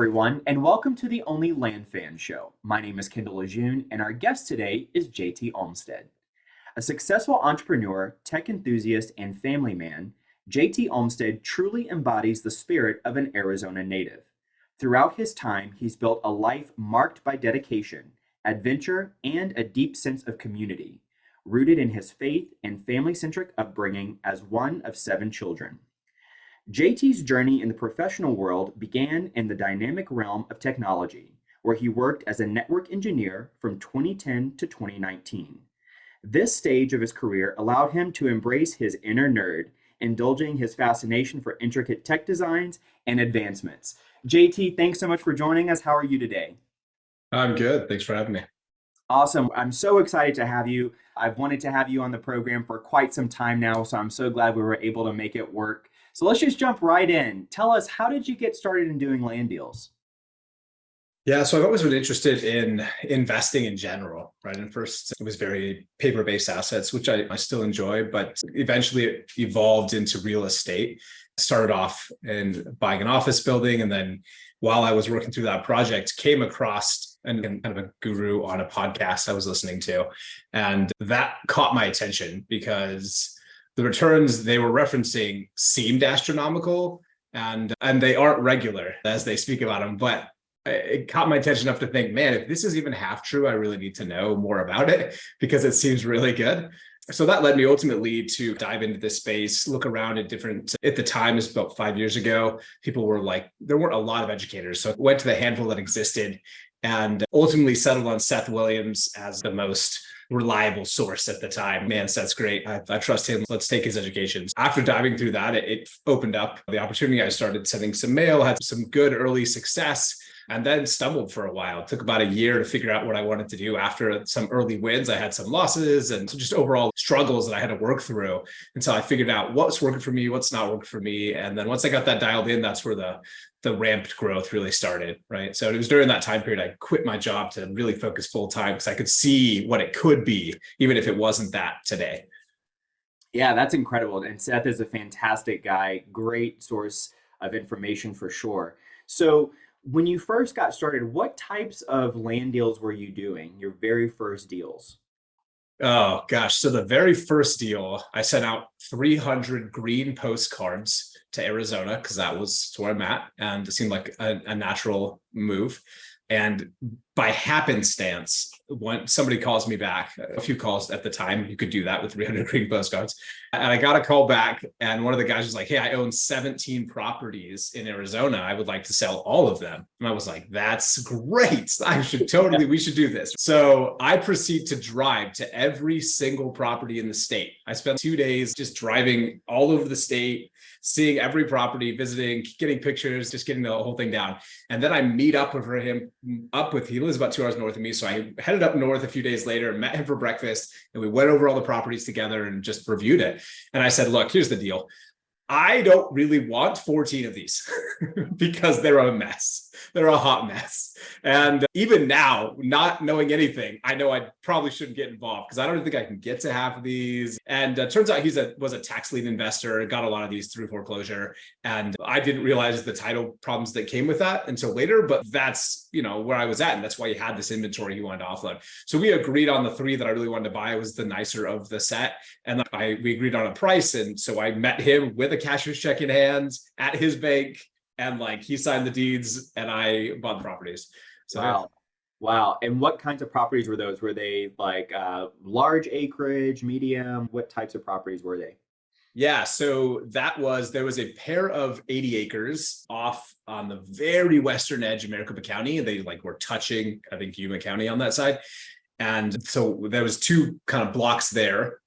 everyone, and welcome to the OnlyLandFans show. My name is Kendall Lejeune, and our guest today is JT Olmstead. A successful entrepreneur, tech enthusiast, and family man, JT Olmstead truly embodies the spirit of an Arizona native. Throughout his time, he's built a life marked by dedication, adventure, and a deep sense of community, rooted in his faith and family-centric upbringing as one of 7 children. JT's journey in the professional world began in the dynamic realm of technology, where he worked as a network engineer from 2010 to 2019. This stage of his career allowed him to embrace his inner nerd, indulging his fascination for intricate tech designs and advancements. JT, thanks so much for joining us. How are you today? I'm good. Thanks for having me. Awesome. I'm so excited to have you. I've wanted to have you on the program for quite some time now, so I'm so glad we were able to make it work. So let's just jump right in. Tell us, how did you get started in doing land deals? Yeah, so I've always been interested in investing in general, right? And first, it was very paper-based assets, which I still enjoy, but eventually it evolved into real estate. Started off in buying an office building, and then while I was working through that project, came across kind of a guru on a podcast I was listening to, and that caught my attention because the returns they were referencing seemed astronomical, and they aren't regular as they speak about them, but it caught my attention enough to think, man, if this is even half true, I really need to know more about it because it seems really good. So that led me ultimately to dive into this space, look around at the time, it's about 5 years ago, people were like, there weren't a lot of educators. So I went to the handful that existed and ultimately settled on Seth Williams as the most reliable source at the time. Man, Seth's great. I trust him. Let's take his education. After diving through that, it opened up the opportunity. I started sending some mail, had some good early success, and then stumbled for a while. It took about a year to figure out what I wanted to do. After some early wins, I had some losses and just overall struggles that I had to work through until I figured out what's working for me, what's not working for me. And then once I got that dialed in, that's where the ramped growth really started, right? So it was during that time period, I quit my job to really focus full time because I could see what it could be, even if it wasn't that today. Yeah, that's incredible. And Seth is a fantastic guy, great source of information for sure. So when you first got started, what types of land deals were you doing, your very first deals? Oh gosh. So the very first deal, I sent out 300 green postcards to Arizona because that was where I'm at. And it seemed like a natural move. And by happenstance, when somebody calls me back, a few calls at the time, you could do that with 300 green postcards. And I got a call back, and one of the guys was like, hey, I own 17 properties in Arizona. I would like to sell all of them. And I was like, that's great. We should do this. So I proceed to drive to every single property in the state. I spent 2 days just driving all over the state, seeing every property, visiting, getting pictures, just getting the whole thing down. And then I meet up with him, he lives about 2 hours north of me. So I headed up north a few days later, met him for breakfast, and we went over all the properties together and just reviewed it. And I said, look, here's the deal. I don't really want 14 of these because they're a mess. They're a hot mess. And even now, not knowing anything, I know I probably shouldn't get involved because I don't think I can get to half of these. And turns out was a tax lien investor, got a lot of these through foreclosure. And I didn't realize the title problems that came with that until later, but that's, where I was at. And that's why he had this inventory he wanted to offload. So we agreed on the 3 that I really wanted to buy. It was the nicer of the set. And we agreed on a price. And so I met him with a cashier's check in hand at his bank, and he signed the deeds and I bought the properties. So Wow. Wow. And what kinds of properties were those? Were they large acreage, medium? What types of properties were they? yeah, so there was a pair of 80 acres off on the very western edge of Maricopa County. They were touching, I think, Yuma County on that side. And so there was 2 kind of blocks there.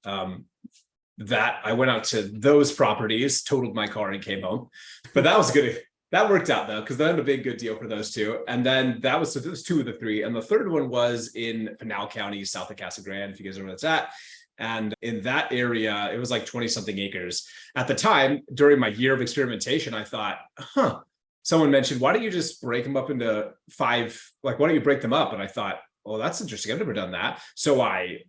That I went out to those properties, totaled my car and came home. But that was good. That worked out though, because that had a big good deal for those 2. And then those 2 of the 3. And the third one was in Pinal County, south of Casa Grande, if you guys know where that's at. And in that area, it was 20 something acres. At the time, during my year of experimentation, I thought, someone mentioned, why don't you just break them up into 5? Why don't you break them up? And I thought, oh, that's interesting. I've never done that. So I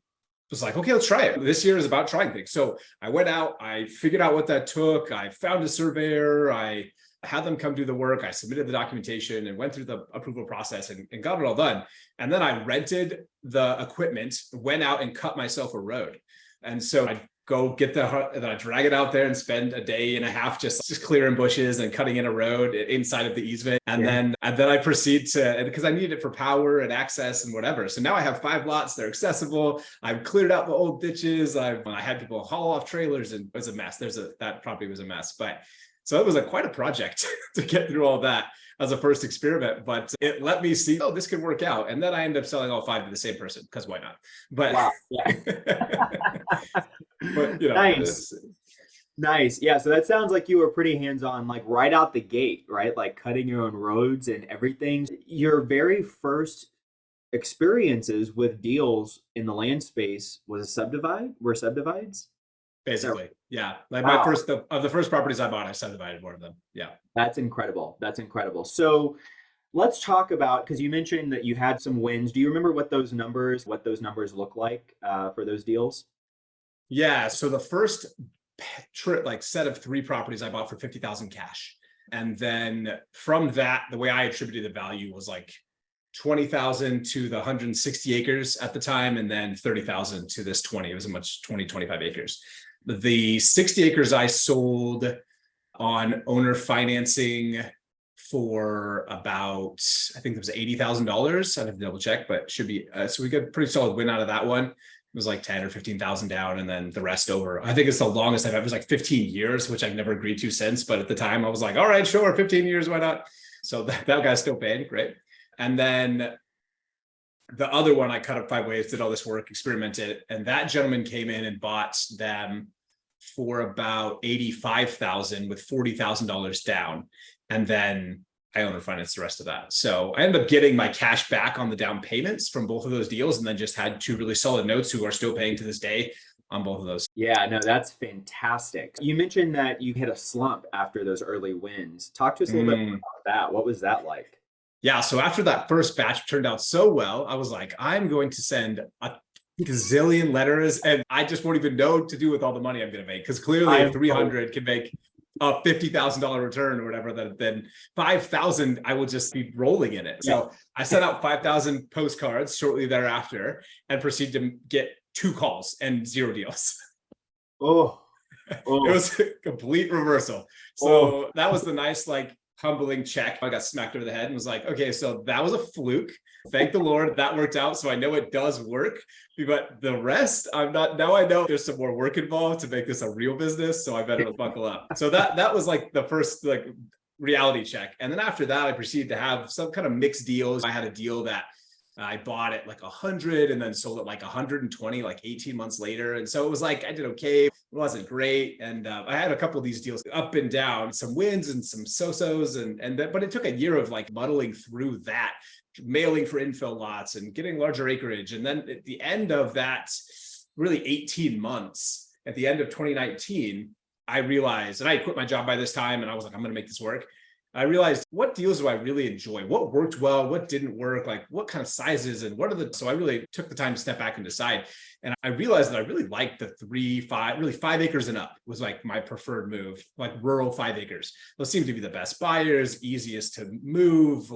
was like, okay, let's try it. This year is about trying things. So I went out, I figured out what that took. I found a surveyor. I I had them come do the work. I submitted the documentation and went through the approval process and got it all done. And then I rented the equipment, went out and cut myself a road. And so I go get then I drag it out there and spend a day and a half just clearing bushes and cutting in a road inside of the easement. And then I proceed to, because I needed it for power and access and whatever. So now I have 5 lots, they're accessible. I've cleared out the old ditches. I had people haul off trailers, and it was a mess. That property was a mess. But so it was quite a project to get through all that as a first experiment, but it let me see, oh, this could work out. And then I ended up selling all 5 to the same person, because why not? But Wow. Yeah. but Nice. Yeah. So that sounds like you were pretty hands-on, like right out the gate, right? Like cutting your own roads and everything. Your very first experiences with deals in the land space were subdivides? basically, yeah. Like Wow. my first of the first properties I bought, I subdivided one of them. Yeah. That's incredible. That's incredible. So let's talk about, because you mentioned that you had some wins. Do you remember what those numbers look like for those deals? Yeah. So the first set of 3 properties I bought for 50,000 cash. And then from that, the way I attributed the value was like 20,000 to the 160 acres at the time, and then 30,000 to this 20. It was a much 25 acres. The 60 acres I sold on owner financing for about, I think it was $80,000. I'd have to double check, but should be. So we got a pretty solid win out of that one. It was like 10 or 15,000 down, and then the rest over. I think it's the longest I've ever. It was like 15 years, which I've never agreed to since. But at the time, I was like, all right, sure, 15 years, why not? So that guy's still paying, great. And then the other one, I cut up 5 ways, did all this work, experimented, and that gentleman came in and bought them for about 85,000 with $40,000 down, and then I owner financed the rest of that. So I ended up getting my cash back on the down payments from both of those deals, and then just had 2 really solid notes who are still paying to this day on both of those. Yeah, no, that's fantastic. You mentioned that you hit a slump after those early wins. Talk to us a little bit more about that. What was that like? Yeah, so after that first batch turned out so well, I was like, I'm going to send a gazillion letters, and I just won't even know what to do with all the money I'm going to make, because clearly if 300 can make a $50,000 return or whatever, then 5,000 I will just be rolling in it. So I sent out 5,000 postcards shortly thereafter and proceeded to get 2 calls and 0 deals. Oh. It was a complete reversal. So that was the nice, humbling check. I got smacked over the head and was like, okay, so that was a fluke. Thank the Lord that worked out. So I know it does work, but the rest, I'm not. Now I know there's some more work involved to make this a real business. So I better buckle up. So that was like the first reality check. And then after that, I proceeded to have some kind of mixed deals. I had a deal that I bought at 100 and then sold at 120, 18 months later. And so it was I did okay. It wasn't great. And I had a couple of these deals up and down, some wins and some so-sos. But it took a year of muddling through that, mailing for infill lots and getting larger acreage. And then at the end of that, really 18 months, at the end of 2019, I realized, and I quit my job by this time, and I was like, I'm going to make this work. I realized, what deals do I really enjoy? What worked well? What didn't work? What kind of sizes and so I really took the time to step back and decide. And I realized that I really liked the 5 acres and up was my preferred move, rural 5 acres. Those seem to be the best buyers, easiest to move,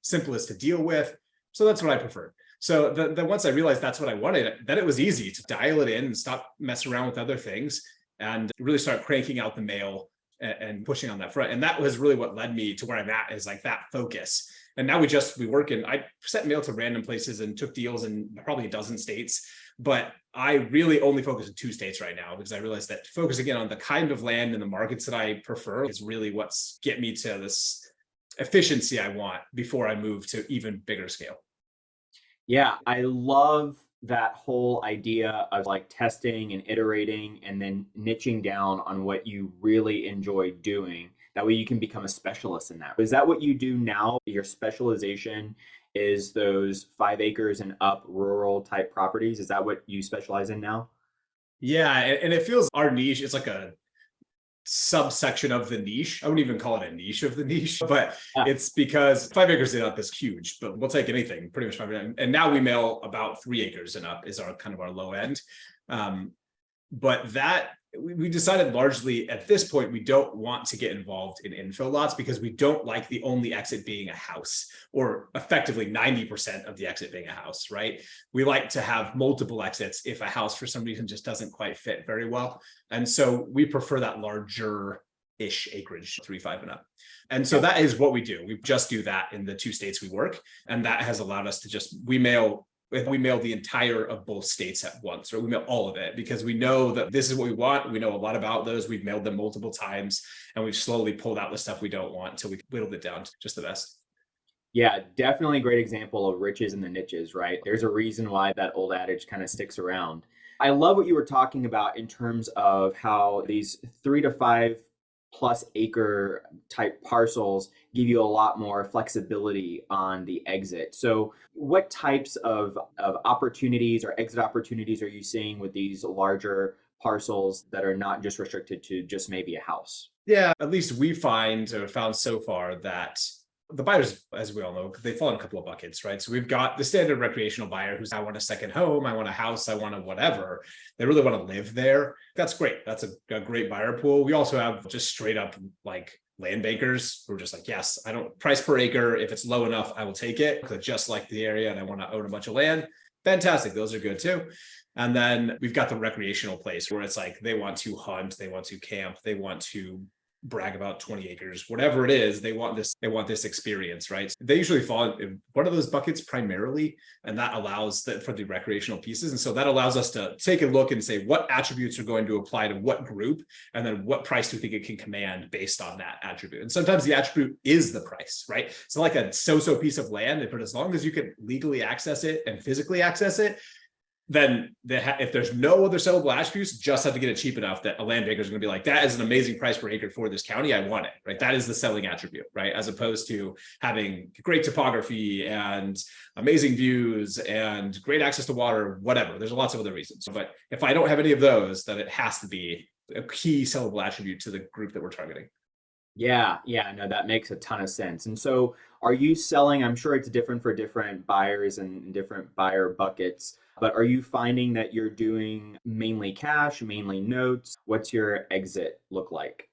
simplest to deal with. So that's what I preferred. So then once I realized that's what I wanted, then it was easy to dial it in and stop messing around with other things and really start cranking out the mail and pushing on that front. And that was really what led me to where I'm at, is that focus. And now we work in, I sent mail to random places and took deals in probably a dozen states, but I really only focus in 2 states right now, because I realized that focusing in on the kind of land and the markets that I prefer is really what's get me to this efficiency I want before I move to even bigger scale. Yeah, I love that whole idea of testing and iterating and then niching down on what you really enjoy doing. That way you can become a specialist in that. Is that what you do now? Your specialization is those 5 acres and up rural type properties? Is that what you specialize in now? Yeah, and it feels our niche is a subsection of the niche. I wouldn't even call it a niche of the niche, but it's because 5 acres and up is huge, but we'll take anything pretty much 5 acres. And now we mail about 3 acres and up is our kind of our low end. But that we decided largely at this point, we don't want to get involved in infill lots because we don't like the only exit being a house, or effectively 90% of the exit being a house, right? We like to have multiple exits if a house for some reason just doesn't quite fit very well. And so we prefer that larger ish acreage, 3, 5 and up. And so that is what we do. We just do that in the 2 states we work. And that has allowed us to just, we mail the entire of both states at once, or we mail all of it, because we know that this is what we want. We know a lot about those. We've mailed them multiple times, and we've slowly pulled out the stuff we don't want until we whittled it down to just the best. Yeah, definitely a great example of riches in the niches, right? There's a reason why that old adage kind of sticks around. I love what you were talking about in terms of how these 3 to 5+ acre type parcels give you a lot more flexibility on the exit. So what types of opportunities or exit opportunities are you seeing with these larger parcels that are not just restricted to just maybe a house? Yeah, at least we found so far that the buyers, as we all know, they fall in a couple of buckets, right? So we've got the standard recreational buyer who's, I want a second home, I want a house, I want a whatever. They really want to live there. That's great. That's a great buyer pool. We also have just straight up like land bankers who are just like, yes, I don't price per acre. If it's low enough, I will take it because I just like the area and I want to own a bunch of land. Fantastic. Those are good too. And then we've got the recreational place where it's like they want to hunt, they want to camp, they want to brag about 20 acres, whatever it is, they want this experience, right? They usually fall in one of those buckets primarily, and that allows that for the recreational pieces. And so that allows us to take a look and say what attributes are going to apply to what group, and then what price do we think it can command based on that attribute. And sometimes the attribute is the price, right? It's like a so-so piece of land, but as long as you can legally access it and physically access it, then if there's no other sellable attributes, just have to get it cheap enough that a land banker is going to be like, that is an amazing price per acre for this county. I want it, right? That is the selling attribute, right? As opposed to having great topography and amazing views and great access to water, whatever. There's lots of other reasons. But if I don't have any of those, then it has to be a key sellable attribute to the group that we're targeting. Yeah, no, that makes a ton of sense. And so are you selling, I'm sure it's different for different buyers and different buyer buckets, but are you finding that you're doing mainly cash, mainly notes? What's your exit look like?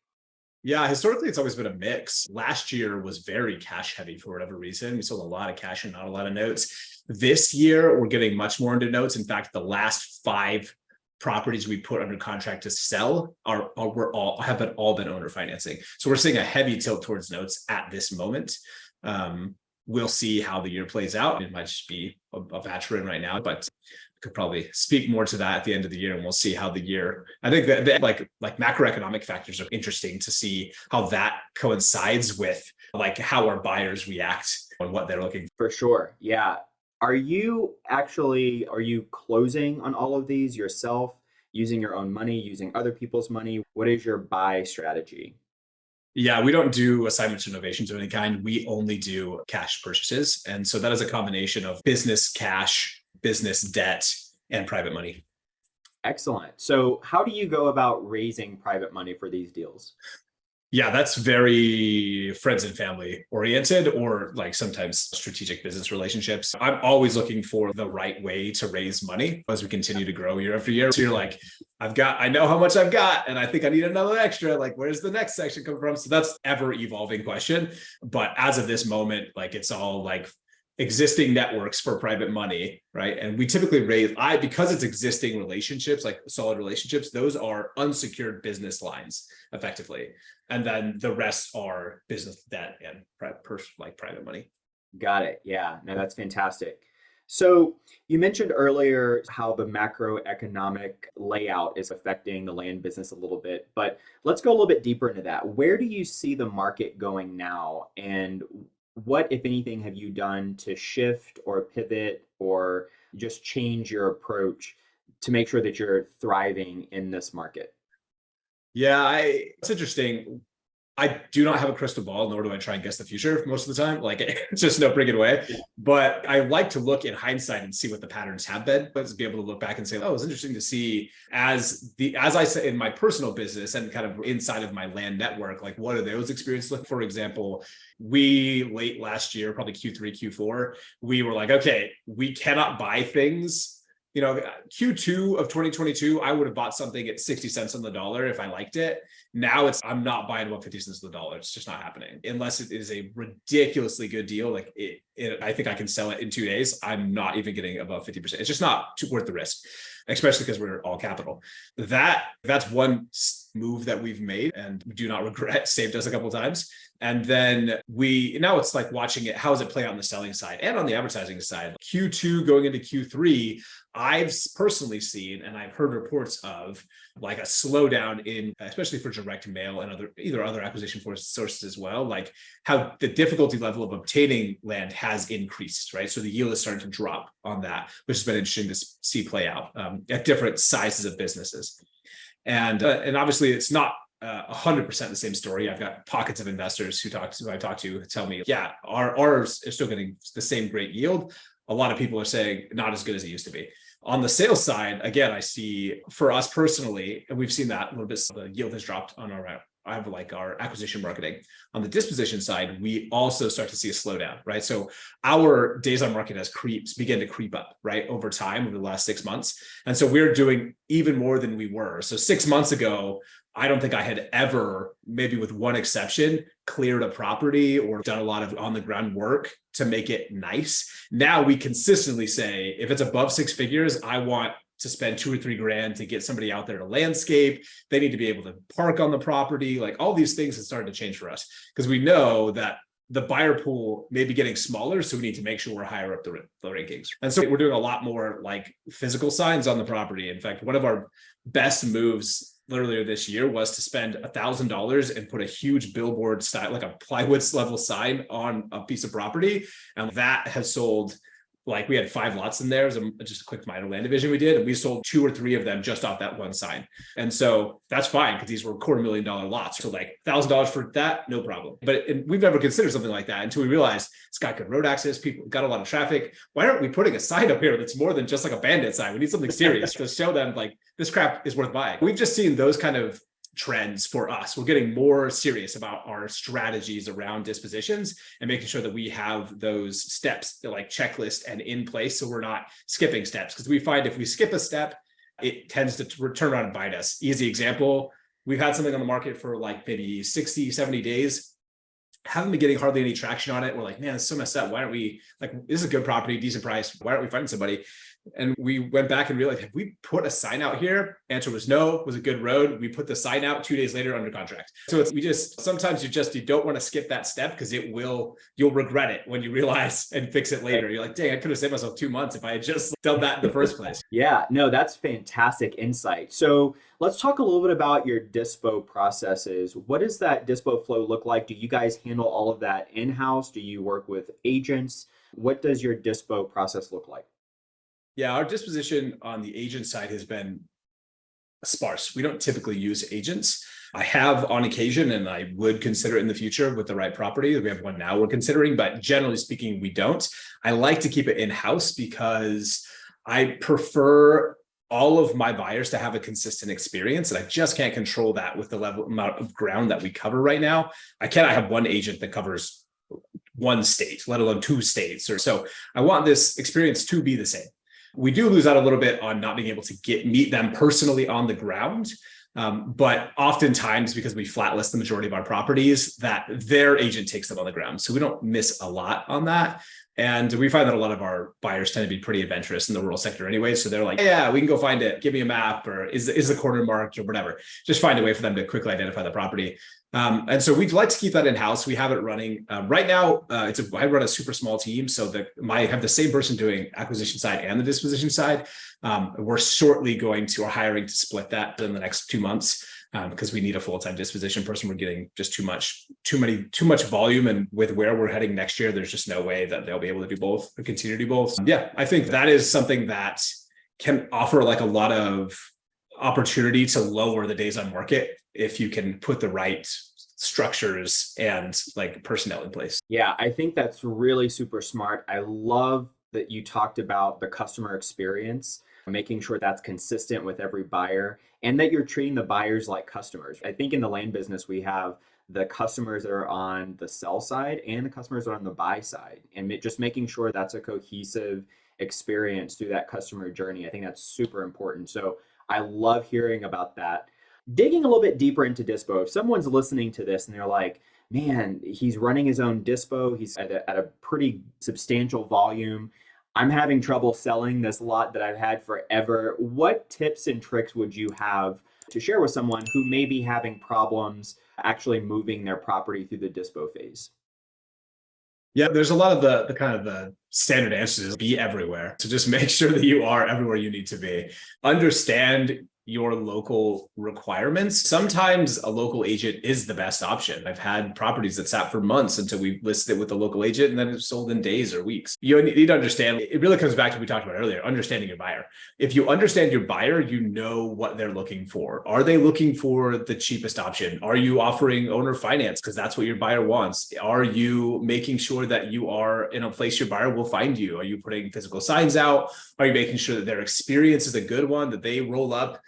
Yeah, historically, it's always been a mix. Last year was very cash heavy for whatever reason. We sold a lot of cash and not a lot of notes. This year, we're getting much more into notes. In fact, the last 5 properties we put under contract to sell have all been owner financing. So we're seeing a heavy tilt towards notes at this moment. We'll see how the year plays out. It might just be a batch we're in right now, but could probably speak more to that at the end of the year, and we'll see how the year. I think that like macroeconomic factors are interesting to see how that coincides with like how our buyers react and what they're looking For sure. Yeah. Are you closing on all of these yourself, using your own money, using other people's money? What is your buy strategy? Yeah, we don't do assignments or novations of any kind. We only do cash purchases. And so that is a combination of business cash, business debt, and private money. Excellent. So how do you go about raising private money for these deals? Yeah, that's very friends and family oriented, or like sometimes strategic business relationships. I'm always looking for the right way to raise money as we continue to grow year after year. So you're like, I know how much I've got, and I think I need another extra. Like, where's the next section come from? So that's ever evolving question. But as of this moment, like it's all like existing networks for private money, right? And we typically because it's existing relationships, like solid relationships, those are unsecured business lines effectively. And then the rest are business debt and private money. Got it. Yeah, no, that's fantastic. So you mentioned earlier how the macroeconomic layout is affecting the land business a little bit, but let's go a little bit deeper into that. Where do you see the market going now? And what, if anything, have you done to shift or pivot or just change your approach to make sure that you're thriving in this market? Yeah, it's interesting. I do not have a crystal ball, nor do I try and guess the future most of the time. Like it's just no bring it away. But I like to look in hindsight and see what the patterns have been, but to be able to look back and say, oh, it's interesting to see as I say in my personal business and kind of inside of my land network, like what are those experiences like? For example, we late last year, probably Q3, Q4, we were like, okay, we cannot buy things Q2 of 2022, I would have bought something at 60 cents on the dollar if I liked it. Now I'm not buying above 50 cents on the dollar. It's just not happening unless it is a ridiculously good deal. Like I think I can sell it in 2 days. I'm not even getting above 50%. It's just not worth the risk, especially because we're all capital. That's one move that we've made and do not regret. Saved us a couple of times. And then now it's like watching it. How does it play out on the selling side and on the advertising side? Q2 going into Q3, I've personally seen, and I've heard reports of like a slowdown in, especially for direct mail and other acquisition sources as well, like how the difficulty level of obtaining land has increased, right? So the yield is starting to drop on that, which has been interesting to see play out at different sizes of businesses. And obviously it's not 100% the same story. I've got pockets of investors who I talk to tell me, yeah, ours is still getting the same great yield. A lot of people are saying not as good as it used to be. On the sales side, again, I see for us personally, and we've seen that a little bit, the yield has dropped on our acquisition marketing. On the disposition side, we also start to see a slowdown, right? So our days on market begin to creep up, right, over time, over the last 6 months. And so we're doing even more than we were. So 6 months ago, I don't think I had ever, maybe with one exception, cleared a property or done a lot of on the ground work to make it nice. Now we consistently say, if it's above 6 figures, I want to spend 2 or 3 grand to get somebody out there to landscape. They need to be able to park on the property. Like all these things have started to change for us because we know that the buyer pool may be getting smaller. So we need to make sure we're higher up the rankings. And so we're doing a lot more like physical signs on the property. In fact, one of our best moves earlier this year was to spend $1,000 and put a huge billboard style, like a plywood level sign on a piece of property. And that has sold, like we had 5 lots in there. It was just a quick minor land division we did. And we sold 2 or 3 of them just off that one sign. And so that's fine because these were $250,000 lots. So like $1,000 for that, no problem. But we've never considered something like that until we realized it's got good road access. People got a lot of traffic. Why aren't we putting a sign up here that's more than just like a bandit sign? We need something serious to show them like this crap is worth buying. We've just seen those kind of trends for us. We're getting more serious about our strategies around dispositions and making sure that we have those steps like checklist and in place. So we're not skipping steps because we find if we skip a step, it tends to turn around and bite us. Easy example. We've had something on the market for like maybe 60, 70 days. Haven't been getting hardly any traction on it. We're like, man, it's so messed up. Why aren't we like, this is a good property, decent price. Why aren't we finding somebody? And we went back and realized, have we put a sign out here? Answer was no. It was a good road. We put the sign out 2 days later under contract. So sometimes you don't want to skip that step because you'll regret it when you realize and fix it later. You're like, dang, I could have saved myself 2 months if I had just done that in the first place. Yeah, no, that's fantastic insight. So let's talk a little bit about your dispo processes. What does that dispo flow look like? Do you guys handle all of that in-house? Do you work with agents? What does your dispo process look like? Yeah, our disposition on the agent side has been sparse. We don't typically use agents. I have on occasion, and I would consider it in the future with the right property. We have one now we're considering, but generally speaking, we don't. I like to keep it in-house because I prefer all of my buyers to have a consistent experience. And I just can't control that with the amount of ground that we cover right now. I cannot have one agent that covers one state, let alone 2 states. So I want this experience to be the same. We do lose out a little bit on not being able to meet them personally on the ground. But oftentimes, because we flat list the majority of our properties, that their agent takes them on the ground. So we don't miss a lot on that. And we find that a lot of our buyers tend to be pretty adventurous in the rural sector anyway. So they're like, yeah, we can go find it. Give me a map, or is the corner marked or whatever. Just find a way for them to quickly identify the property. And so we'd like to keep that in-house. We have it running right now. I run a super small team. So I have the same person doing acquisition side and the disposition side. We're shortly going to hiring to split that in the next 2 months. Because we need a full-time disposition person. We're getting just too much volume. And with where we're heading next year, there's just no way that they'll be able to do both or continue to do both. Yeah, I think that is something that can offer like a lot of opportunity to lower the days on market if you can put the right structures and like personnel in place. Yeah, I think that's really super smart. I love that you talked about the customer experience, making sure that's consistent with every buyer and that you're treating the buyers like customers. I think in the land business, we have the customers that are on the sell side and the customers that are on the buy side, and just making sure that's a cohesive experience through that customer journey. I think that's super important. So I love hearing about that. Digging a little bit deeper into dispo, if someone's listening to this and they're like, man, he's running his own dispo, he's at a pretty substantial volume. I'm having trouble selling this lot that I've had forever. What tips and tricks would you have to share with someone who may be having problems actually moving their property through the dispo phase? Yeah, there's a lot of the kind of the standard answers is be everywhere. So just make sure that you are everywhere you need to be. Understand your local requirements. Sometimes a local agent is the best option. I've had properties that sat for months until we listed it with a local agent and then it's sold in days or weeks. You need to understand, it really comes back to what we talked about earlier, understanding your buyer. If you understand your buyer, you know what they're looking for. Are they looking for the cheapest option? Are you offering owner finance because that's what your buyer wants? Are you making sure that you are in a place your buyer will find you? Are you putting physical signs out? Are you making sure that their experience is a good one, that they roll up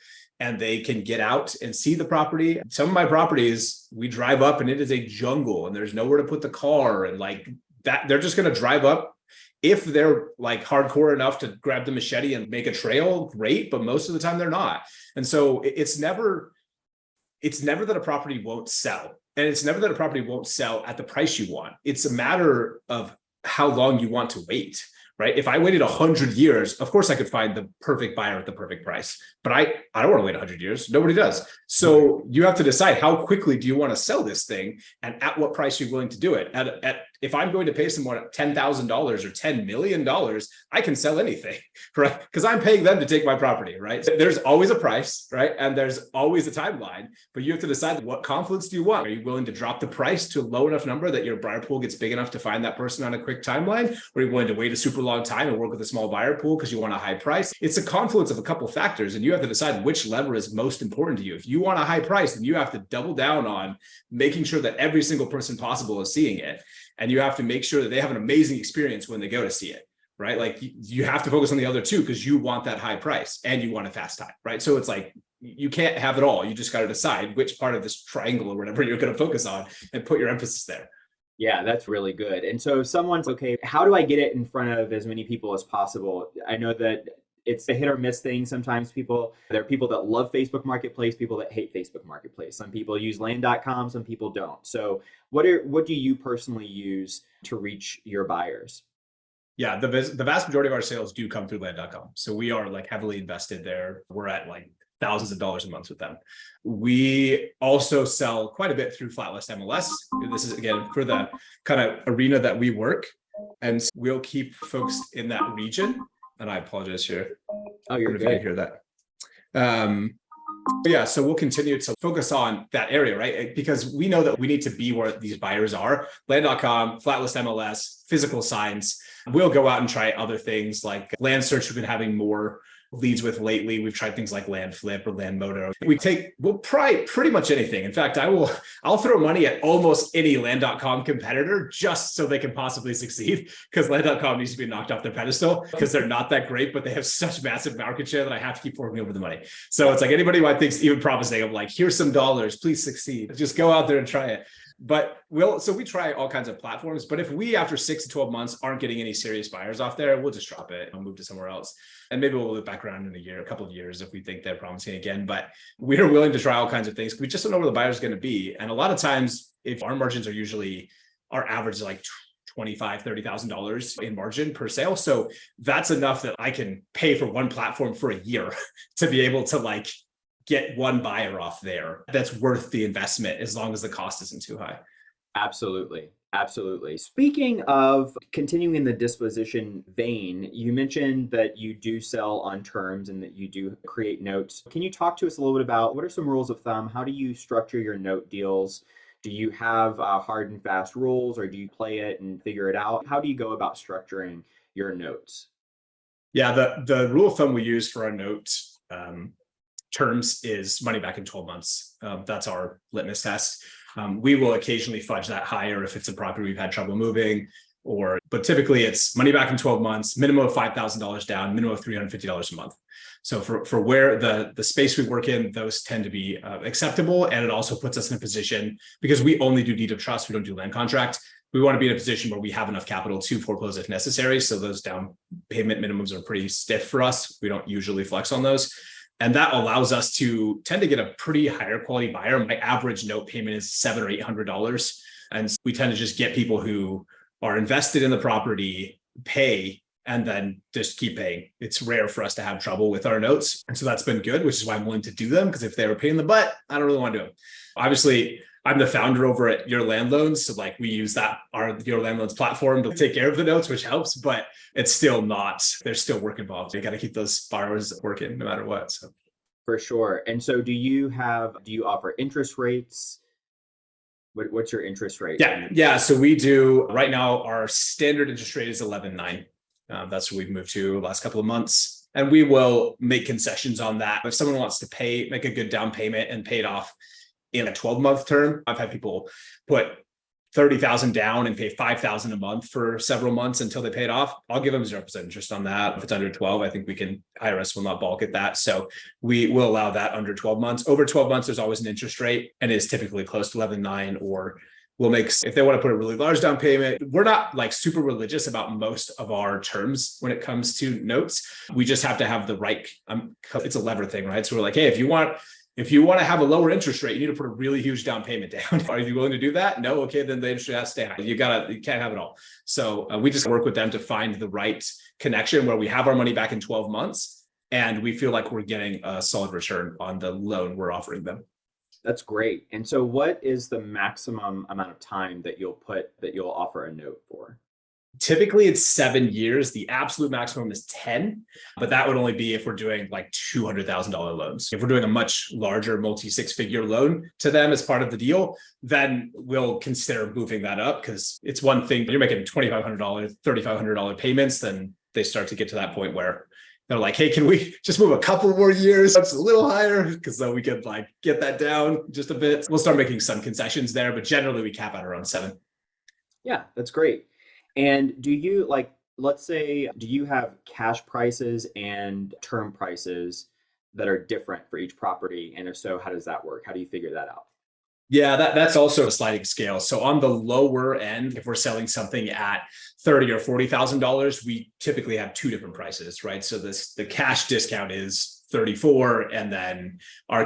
and they can get out and see the property? Some of my properties, we drive up and it is a jungle and there's nowhere to put the car, and like that, they're just going to drive up. If they're like hardcore enough to grab the machete and make a trail, great, but most of the time they're not. And so it's never that a property won't sell. And it's never that a property won't sell at the price you want. It's a matter of how long you want to wait. Right? If I waited 100 years, of course I could find the perfect buyer at the perfect price, but I don't want to wait 100 years. Nobody does. So you have to decide how quickly do you want to sell this thing and at what price you're willing to do it. If I'm going to pay someone $10,000 or $10 million, I can sell anything, right? Because I'm paying them to take my property, right? So there's always a price, right? And there's always a timeline, but you have to decide what confidence do you want? Are you willing to drop the price to a low enough number that your buyer pool gets big enough to find that person on a quick timeline? Or are you willing to wait a super long time and work with a small buyer pool because you want a high price? It's a confluence of a couple of factors, and you have to decide which lever is most important to you. If you want a high price, then you have to double down on making sure that every single person possible is seeing it. And you have to make sure that they have an amazing experience when they go to see it, right? Like you have to focus on the other two because you want that high price and you want a fast time, right? So it's like, you can't have it all. You just got to decide which part of this triangle or whatever you're going to focus on and put your emphasis there. Yeah, that's really good. And so if someone's okay, how do I get it in front of as many people as possible? I know that it's a hit or miss thing. Sometimes there are people that love Facebook Marketplace, people that hate Facebook Marketplace. Some people use land.com, some people don't. So what do you personally use to reach your buyers? Yeah, the vast majority of our sales do come through land.com. So we are like heavily invested there. We're at like thousands of dollars a month with them. We also sell quite a bit through Flatlist MLS. This is again for the kind of arena that we work. And we'll keep folks in that region. And I apologize here. Oh, you're good. If you hear that. But yeah, so we'll continue to focus on that area, right? Because we know that we need to be where these buyers are. Land.com, Flatlist MLS, physical signs. We'll go out and try other things like land search. We've been having more leads with lately. We've tried things like land flip or land moto. We'll try pretty much anything. In fact, I'll throw money at almost any land.com competitor just so they can possibly succeed, because land.com needs to be knocked off their pedestal because they're not that great, but they have such massive market share that I have to keep forking over the money. So it's like anybody who I think's even promising, I'm like, here's some dollars, please succeed. Just go out there and try it. But we try all kinds of platforms, but if we, after 6 to 12 months, aren't getting any serious buyers off there, we'll just drop it and move to somewhere else. And maybe we'll look back around in a couple of years if we think they're promising again. But we're willing to try all kinds of things. We just don't know where the buyer's going to be. And a lot of times, if our margins are usually, our average is like $25,000, $30,000 in margin per sale. So that's enough that I can pay for one platform for a year to be able to like get one buyer off there. That's worth the investment as long as the cost isn't too high. Absolutely. Absolutely. Speaking of continuing in the disposition vein, you mentioned that you do sell on terms and that you do create notes. Can you talk to us a little bit about what are some rules of thumb? How do you structure your note deals? Do you have hard and fast rules, or do you play it and figure it out? How do you go about structuring your notes? Yeah, the rule of thumb we use for our note terms is money back in 12 months. That's our litmus test. We will occasionally fudge that higher if it's a property we've had trouble moving, but typically it's money back in 12 months, minimum of $5,000 down, minimum of $350 a month. So for where the space we work in, those tend to be acceptable. And it also puts us in a position, because we only do deed of trust, we don't do land contract. we want to be in a position where we have enough capital to foreclose if necessary. So those down payment minimums are pretty stiff for us. We don't usually flex on those. And that allows us to tend to get a pretty higher quality buyer. My average note payment is $700 or $800. And we tend to just get people who are invested in the property, pay, and then just keep paying. It's rare for us to have trouble with our notes. And so that's been good, which is why I'm willing to do them, because if they were a pain in the butt, I don't really want to do them. Obviously, I'm the founder over at Your Land Loans. So like we use our Your Land Loans platform to take care of the notes, which helps, but it's still not, there's still work involved. You got to keep those borrowers working no matter what. So. For sure. And so do you offer interest rates? What's your interest rate? Yeah. So we do right now, our standard interest rate is 11.9. That's what we've moved to the last couple of months. And we will make concessions on that. If someone wants to make a good down payment and pay it off in a 12-month term, I've had people put $30,000 down and pay $5,000 a month for several months until they pay it off. I'll give them 0% interest on that. If it's under 12, I think IRS will not balk at that. So we will allow that under 12 months. Over 12 months, there's always an interest rate and it's typically close to 11.9, or we'll make, if they want to put a really large down payment, we're not like super religious about most of our terms when it comes to notes. We just have to have the right, it's a lever thing, right? So we're like, hey, if you want to have a lower interest rate, you need to put a really huge down payment down. Are you willing to do that? No. Okay. Then the interest rate has to stay high. You can't have it all. So we just work with them to find the right connection where we have our money back in 12 months and we feel like we're getting a solid return on the loan we're offering them. That's great. And so what is the maximum amount of time that you'll offer a note for? Typically it's 7 years. The absolute maximum is 10, but that would only be if we're doing like $200,000 loans. If we're doing a much larger multi-six-figure loan to them as part of the deal, then we'll consider moving that up, because it's one thing, you're making $2,500, $3,500 payments, then they start to get to that point where they're like, hey, can we just move a couple more years? It's a little higher, because then we could like get that down just a bit. We'll start making some concessions there, but generally we cap out around 7. Yeah, that's great. And do you do you have cash prices and term prices that are different for each property? And if so, how does that work? How do you figure that out? Yeah, that's also a sliding scale. So on the lower end, if we're selling something at $30,000 or $40,000, we typically have 2 different prices, right? So the cash discount is 34, and then our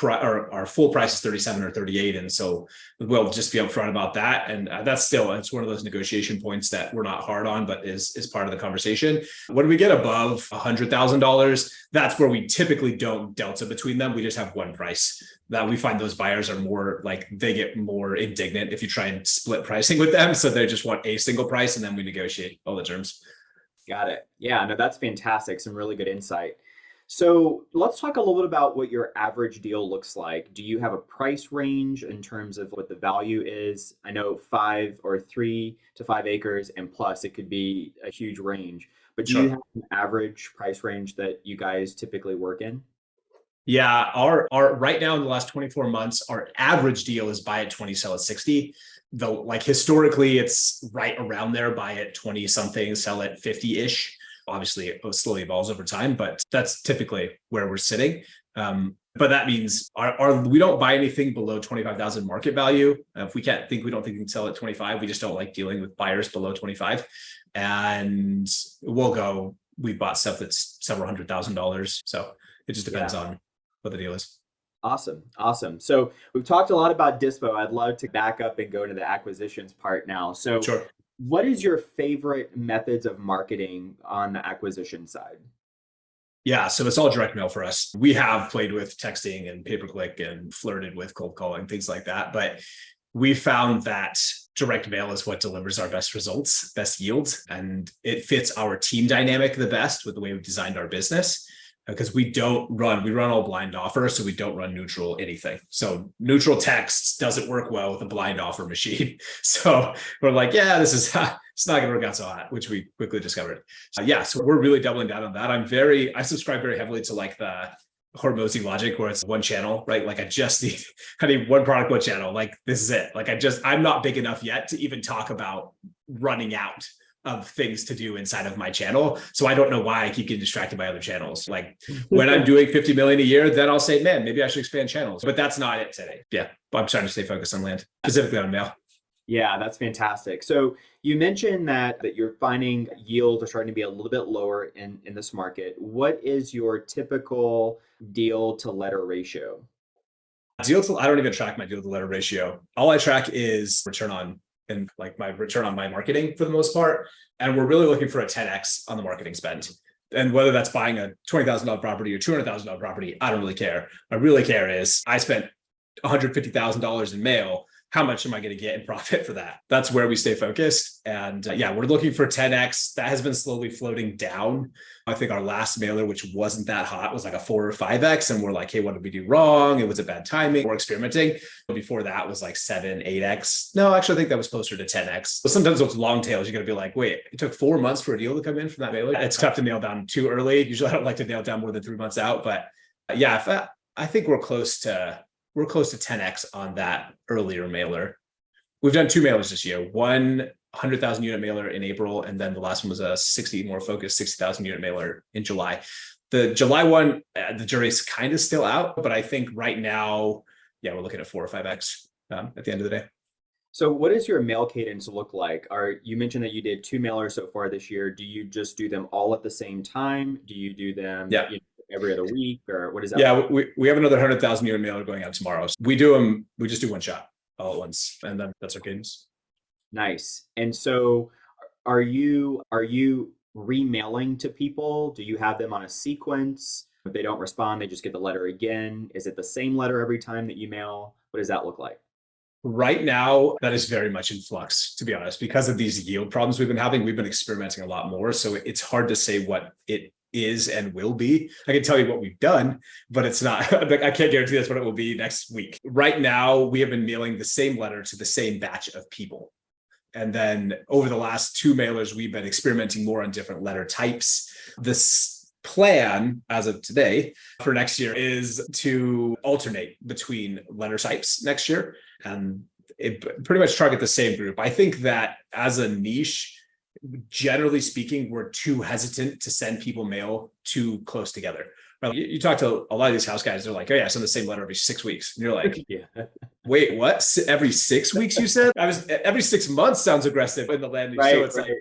our full price is 37 or 38. And so we'll just be upfront about that. And it's one of those negotiation points that we're not hard on, but is part of the conversation. When we get above $100,000, that's where we typically don't delta between them. We just have one price. That we find those buyers are more like, they get more indignant if you try and split pricing with them. So they just want a single price, and then we negotiate all the terms. Got it. Yeah, no, that's fantastic. Some really good insight. So let's talk a little bit about what your average deal looks like. Do you have a price range in terms of what the value is? I know 3 to 5 acres and plus, it could be a huge range, but do you have an average price range that you guys typically work in? Yeah, our right now in the last 24 months, our average deal is buy at 20, sell at 60. Though like historically, it's right around there, buy at 20 something, sell at 50-ish. Obviously, it slowly evolves over time, but that's typically where we're sitting. But that means we don't buy anything below 25,000 market value. If we don't think we can sell at 25, we just don't like dealing with buyers below 25. And we bought stuff that's several $100,000. So it just depends on what the deal is. Awesome. So we've talked a lot about dispo. I'd love to back up and go into the acquisitions part now. So what is your favorite methods of marketing on the acquisition side? Yeah, so it's all direct mail for us. We have played with texting and pay-per-click and flirted with cold calling, things like that. But we found that direct mail is what delivers our best results, best yields, and it fits our team dynamic the best with the way we've designed our business. Because we run all blind offer, so we don't run neutral anything. So neutral text doesn't work well with a blind offer machine. So we're like, it's not going to work out so hot, which we quickly discovered. So we're really doubling down on that. I subscribe very heavily to like the Hormozy logic, where it's one channel, right? Like I need one product, one channel. Like this is it. Like I'm not big enough yet to even talk about running out of things to do inside of my channel. So I don't know why I keep getting distracted by other channels. Like when I'm doing 50 million a year, then I'll say, man, maybe I should expand channels, but that's not it today. Yeah. I'm trying to stay focused on land, specifically on mail. Yeah, that's fantastic. So you mentioned that you're finding yields are starting to be a little bit lower in this market. What is your typical deal to letter ratio? I don't even track my deal to letter ratio. All I track is return on and like my return on my marketing for the most part. And we're really looking for a 10x on the marketing spend. And whether that's buying a $20,000 property or $200,000 property, I don't really care. What I really care is I spent $150,000 in mail. How much am I going to get in profit for that? That's where we stay focused. And yeah, we're looking for 10x. That has been slowly floating down. I think our last mailer, which wasn't that hot, was like a 4 or 5x. And we're like, hey, what did we do wrong? It was a bad timing. We're experimenting. Before that was like 7, 8x. No, actually, I think that was closer to 10x. But sometimes those long tails, you're going to be like, wait, it took 4 months for a deal to come in from that mailer. It's tough to nail down too early. Usually I don't like to nail down more than 3 months out. But yeah, I think we're close to 10x on that earlier mailer. We've done 2 mailers this year. One 100,000 unit mailer in April, and then the last one was a 60,000 unit mailer in July. The July one, the jury's kind of still out, but I think right now, yeah, we're looking at 4 or 5x at the end of the day. So what does your mail cadence look like? You mentioned that you did 2 mailers so far this year. Do you just do them all at the same time? Do you do them Yeah. Every other week, or what is that? Yeah, we have another 100,000 unit mailer going out tomorrow. So we do them. We just do one shot all at once, and then that's our cadence. Nice. And so are you remailing to people? Do you have them on a sequence? If they don't respond, they just get the letter again. Is it the same letter every time that you mail? What does that look like? Right now, that is very much in flux, to be honest, because of these yield problems we've been having. We've been experimenting a lot more. So it's hard to say what it is and will be. I can tell you what we've done, but it's not, I can't guarantee that's what it will be next week. Right now, we have been mailing the same letter to the same batch of people. And then over the last 2 mailers, we've been experimenting more on different letter types. This plan as of today for next year is to alternate between letter types next year and it pretty much target the same group. I think that as a niche, generally speaking, we're too hesitant to send people mail too close together. Right? You talk to a lot of these house guys, they're like, oh yeah, I send the same letter every 6 weeks. And you're like, Yeah. wait, what? Every 6 weeks you said? Every 6 months sounds aggressive in the land use. Right, So it's right. like,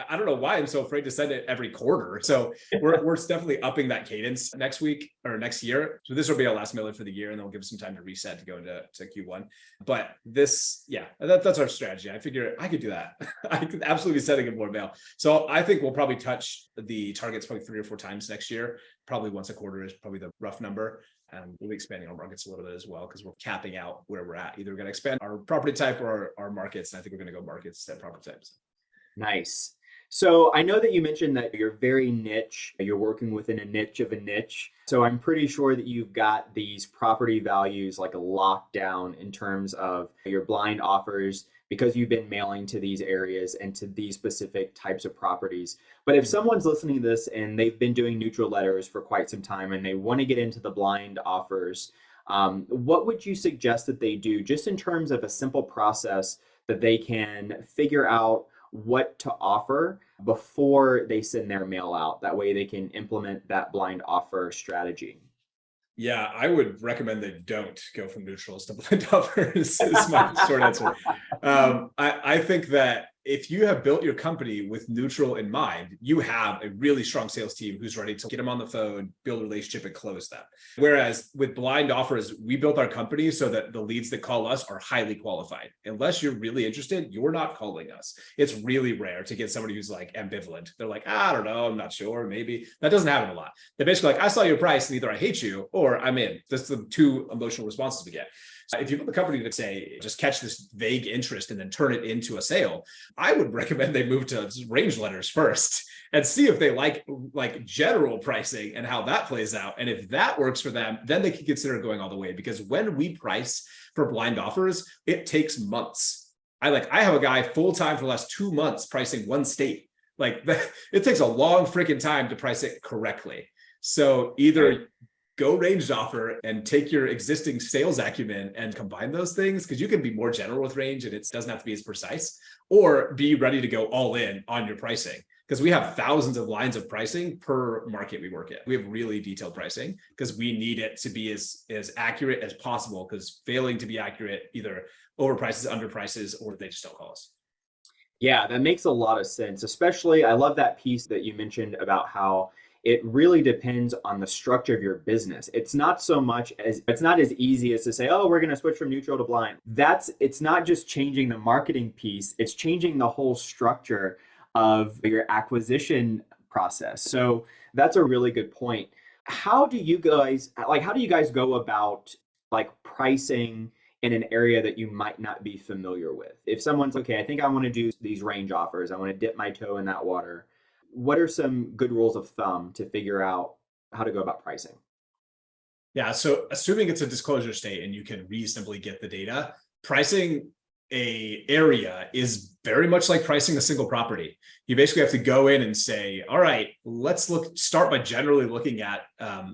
I don't know why I'm so afraid to send it every quarter. So we're definitely upping that cadence next week or next year. So this will be our last mailer for the year, and then we'll give us some time to reset to go into Q1. But this, yeah, that's our strategy. I figure I could do that. I could absolutely be sending in more mail. So I think we'll probably touch the targets probably 3 or 4 times next year. Probably once a quarter is probably the rough number. And we'll be expanding our markets a little bit as well, because we're capping out where we're at. Either we're going to expand our property type or our markets. And I think we're going to go markets instead of property types. Nice. So I know that you mentioned that you're very niche, you're working within a niche of a niche. So I'm pretty sure that you've got these property values like a lockdown in terms of your blind offers because you've been mailing to these areas and to these specific types of properties. But if someone's listening to this and they've been doing neutral letters for quite some time and they want to get into the blind offers, what would you suggest that they do just in terms of a simple process that they can figure out what to offer before they send their mail out? That way they can implement that blind offer strategy. Yeah, I would recommend they don't go from neutrals to blind offers is my short answer. I think that if you have built your company with neutral in mind, you have a really strong sales team who's ready to get them on the phone, build a relationship, and close them. Whereas with blind offers, we built our company so that the leads that call us are highly qualified. Unless you're really interested, you're not calling us. It's really rare to get somebody who's like ambivalent. They're like, I don't know, I'm not sure, maybe. That doesn't happen a lot. They're basically like, I saw your price and either I hate you or I'm in. That's the 2 emotional responses we get. If you build a company to say, just catch this vague interest and then turn it into a sale, I would recommend they move to range letters first and see if they like general pricing and how that plays out. And if that works for them, then they can consider going all the way. Because when we price for blind offers, it takes months. I have a guy full-time for the last 2 months pricing one state. It takes a long freaking time to price it correctly. So either go ranged offer and take your existing sales acumen and combine those things, because you can be more general with range and it doesn't have to be as precise, or be ready to go all in on your pricing. because we have thousands of lines of pricing per market we work at. We have really detailed pricing because we need it to be as accurate as possible, because failing to be accurate either overprices, underprices, or they just don't call us. Yeah, that makes a lot of sense. Especially, I love that piece that you mentioned about how it really depends on the structure of your business. It's not so much as it's not as easy as to say, oh, we're going to switch from neutral to blind. It's not just changing the marketing piece, it's changing the whole structure of your acquisition process. So that's a really good point. How do you guys go about like pricing in an area that you might not be familiar with? If someone's okay, I think I want to do these range offers, I want to dip my toe in that water. What are some good rules of thumb to figure out how to go about pricing? Yeah, so assuming it's a disclosure state and you can reasonably get the data, pricing a area is very much like pricing a single property. You basically have to go in and say, all right, start by generally looking at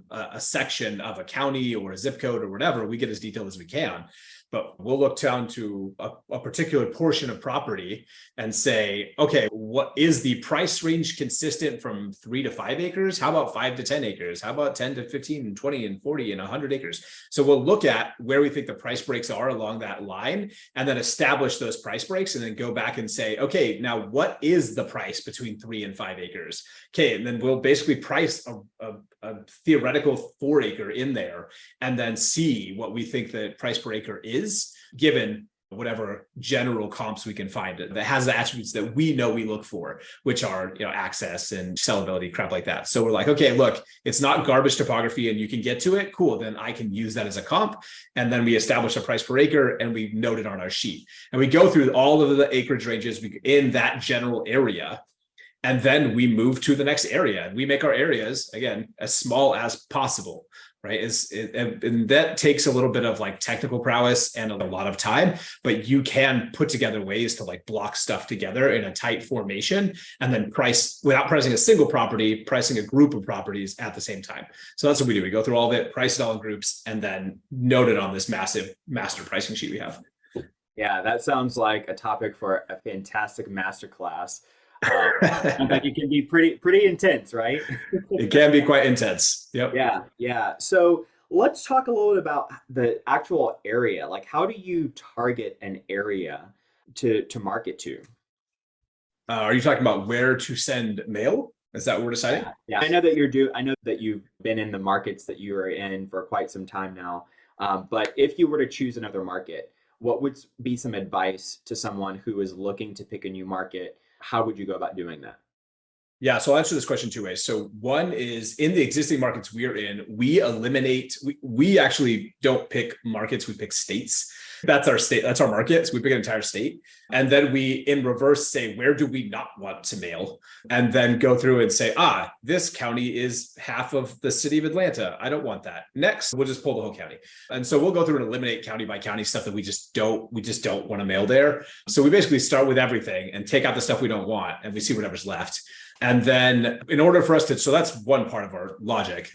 a section of a county or a zip code or whatever. We get as detailed as we can, but we'll look down to a particular portion of property and say, okay, what is the price range consistent from 3 to 5 acres? How about 5 to 10 acres? How about 10 to 15 and 20 and 40 and 100 acres? So we'll look at where we think the price breaks are along that line and then establish those price breaks, and then go back and say, okay, now what is the price between 3 and 5 acres? Okay, and then we'll basically price a theoretical 4 acre in there and then see what we think the price per acre is, given whatever general comps we can find that has the attributes that we know we look for, which are, access and sellability, crap like that. So we're like, okay, look, it's not garbage topography and you can get to it. Cool. Then I can use that as a comp. And then we establish a price per acre and we note it on our sheet. And we go through all of the acreage ranges in that general area. And then we move to the next area and we make our areas, again, as small as possible, right? And that takes a little bit of like technical prowess and a lot of time, but you can put together ways to like block stuff together in a tight formation and then price without pricing a single property, pricing a group of properties at the same time. So that's what we do. We go through all of it, price it all in groups, and then note it on this massive master pricing sheet we have. Yeah, that sounds like a topic for a fantastic masterclass. Sounds like it can be pretty intense, right? It can be quite intense. Yep. Yeah. So let's talk a little bit about the actual area. Like, how do you target an area to market to? Are you talking about where to send mail? Is that what we're deciding? Yeah. I know that you've been in the markets that you are in for quite some time now. But if you were to choose another market, what would be some advice to someone who is looking to pick a new market? How would you go about doing that? Yeah, so I'll answer this question 2 ways. So one is, in the existing markets we're in, we actually don't pick markets, we pick states. That's our state, that's our market. So we pick an entire state. And then we, in reverse, say, where do we not want to mail? And then go through and say, this county is half of the city of Atlanta. I don't want that. Next, we'll just pull the whole county. And so we'll go through and eliminate county by county stuff that we just don't want to mail there. So we basically start with everything and take out the stuff we don't want, and we see whatever's left. And then in order for us to, so that's one part of our logic.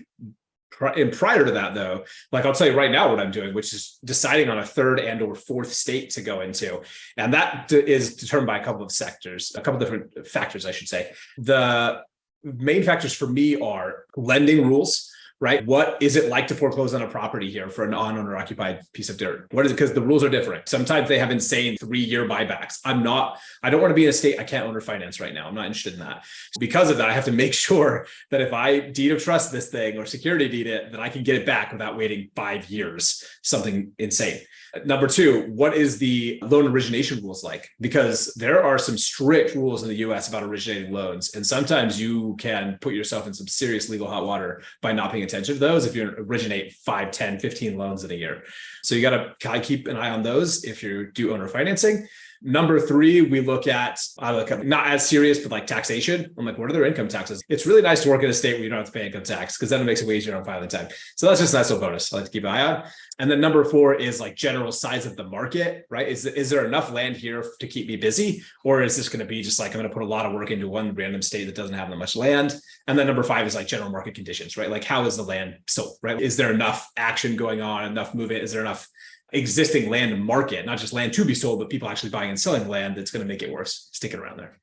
And prior to that, though, like I'll tell you right now what I'm doing, which is deciding on a 3rd and or 4th state to go into. And that is determined by a couple of different factors, I should say. The main factors for me are lending rules, right? What is it like to foreclose on a property here for a non-owner occupied piece of dirt? What is it? Because the rules are different. Sometimes they have insane 3-year buybacks. I don't want to be in a state I can't owner finance right now. I'm not interested in that. Because of that, I have to make sure that if I deed of trust this thing or security deed it, that I can get it back without waiting 5 years, something insane. Number 2, what is the loan origination rules like? Because there are some strict rules in the US about originating loans. And sometimes you can put yourself in some serious legal hot water by not paying attention to those if you originate 5, 10, 15 loans in a year. So you got to kind of keep an eye on those if you do owner financing. Number 3, we look at not as serious, but like taxation. I'm like, what are their income taxes? It's really nice to work in a state where you don't have to pay income tax, because then it makes it way easier on filing time. So that's just a nice little bonus I like to keep an eye on. And then number 4 is like general size of the market, right? Is there enough land here to keep me busy? Or is this going to be just like, I'm going to put a lot of work into one random state that doesn't have that much land? And then number 5 is like general market conditions, right? Like, how is the land sold, right? Is there enough action going on, enough movement? Is there enough existing land market, not just land to be sold, but people actually buying and selling land that's going to make it worth sticking around there?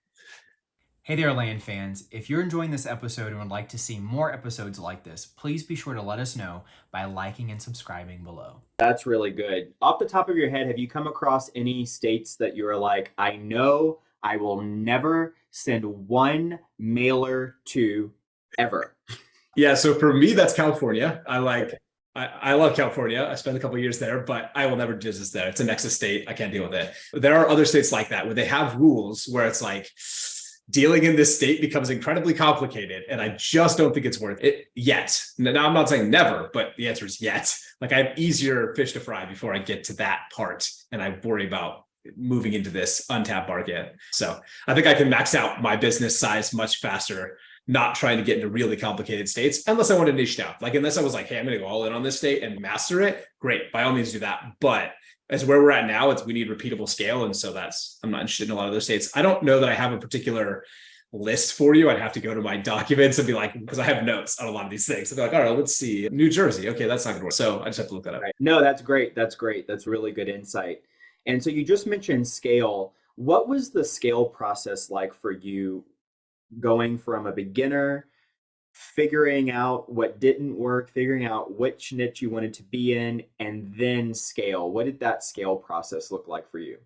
Hey there, land fans. If you're enjoying this episode and would like to see more episodes like this, please be sure to let us know by liking and subscribing below. That's really good. Off the top of your head, have you come across any states that you're like, I know I will never send one mailer to ever? Yeah, so for me, that's California. I love California. I spent a couple of years there, but I will never do business there. It's a Nexus state. I can't deal with it. There are other states like that where they have rules where it's like dealing in this state becomes incredibly complicated. And I just don't think it's worth it yet. Now, I'm not saying never, but the answer is yet. Like I have easier fish to fry before I get to that part. And I worry about moving into this untapped market. So I think I can max out my business size much faster, not trying to get into really complicated states unless I want to niche down. Like, unless I was like, hey, I'm going to go all in on this state and master it. Great. By all means do that. But as where we're at now, we need repeatable scale. And so I'm not interested in a lot of those states. I don't know that I have a particular list for you. I'd have to go to my documents and be like, because I have notes on a lot of these things. I'd be like, all right, let's see. New Jersey. Okay, that's not going to work. So I just have to look that up. Right. No, that's great. That's great. That's really good insight. And so you just mentioned scale. What was the scale process like for you going from a beginner, figuring out what didn't work, figuring out which niche you wanted to be in, and then scale? What did that scale process look like for you?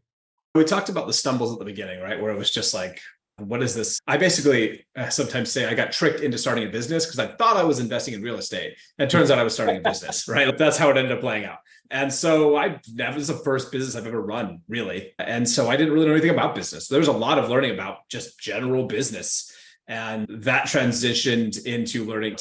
We talked about the stumbles at the beginning, right? Where it was just like, what is this? I basically sometimes say I got tricked into starting a business because I thought I was investing in real estate. And it turns out I was starting a business, right? That's how it ended up playing out. And so that was the first business I've ever run, really. And so I didn't really know anything about business. There was a lot of learning about just general business. And that transitioned into learning,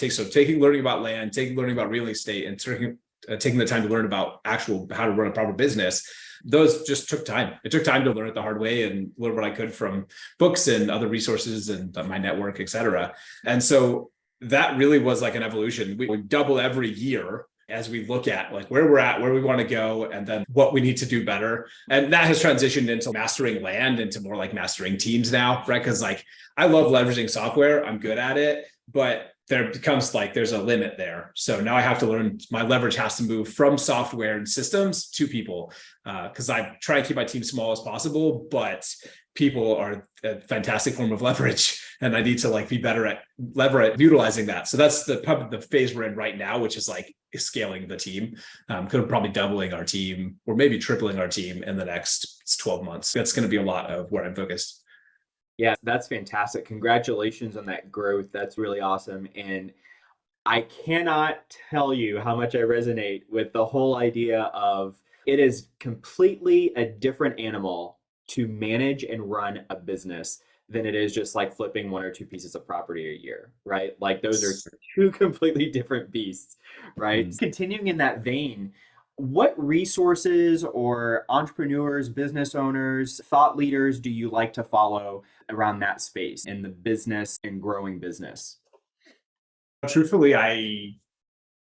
learning about land, learning about real estate, and taking the time to learn about how to run a proper business. Those just took time. It took time to learn it the hard way and learn what I could from books and other resources and my network, et cetera. And so that really was like an evolution. We double every year as we look at like where we're at, where we want to go, and then what we need to do better. And that has transitioned into mastering land, into more like mastering teams now, right? Because like I love leveraging software. I'm good at it, but there becomes like there's a limit there. So now I have to learn, my leverage has to move from software and systems to people, because I try and keep my team small as possible, but people are a fantastic form of leverage, and I need to like be better at utilizing that. So that's the phase we're in right now, which is like scaling the team. Could probably doubling our team or maybe tripling our team in the next 12 months. That's going to be a lot of where I'm focused. Yeah, that's fantastic. Congratulations on that growth. That's really awesome. And I cannot tell you how much I resonate with the whole idea of it is completely a different animal to manage and run a business than it is just like flipping one or two pieces of property a year, right? Like those are two completely different beasts, right? Mm-hmm. Continuing in that vein, what resources or entrepreneurs, business owners, thought leaders do you like to follow around that space in the business and growing business? Truthfully, I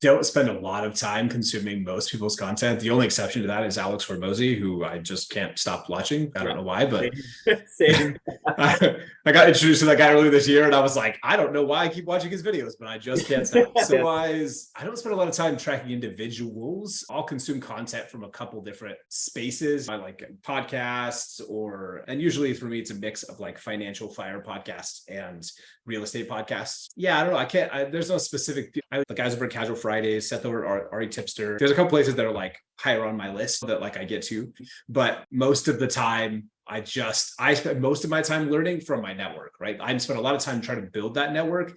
don't spend a lot of time consuming most people's content. The only exception to that is Alex Hormozy, who I just can't stop watching. I don't know why, but same. I got introduced to that guy earlier this year, and I was like, I don't know why I keep watching his videos, but I just can't stop. So I don't spend a lot of time tracking individuals. I'll consume content from a couple different spaces. I like podcasts, and usually for me, it's a mix of like financial fire podcasts and real estate podcasts. Yeah, I don't know. There's no specific. The guys over at Casual Fridays, Seth over at Ari Tipster. There's a couple places that are like higher on my list that like I get to, but most of the time I spend most of my time learning from my network, right? I spend a lot of time trying to build that network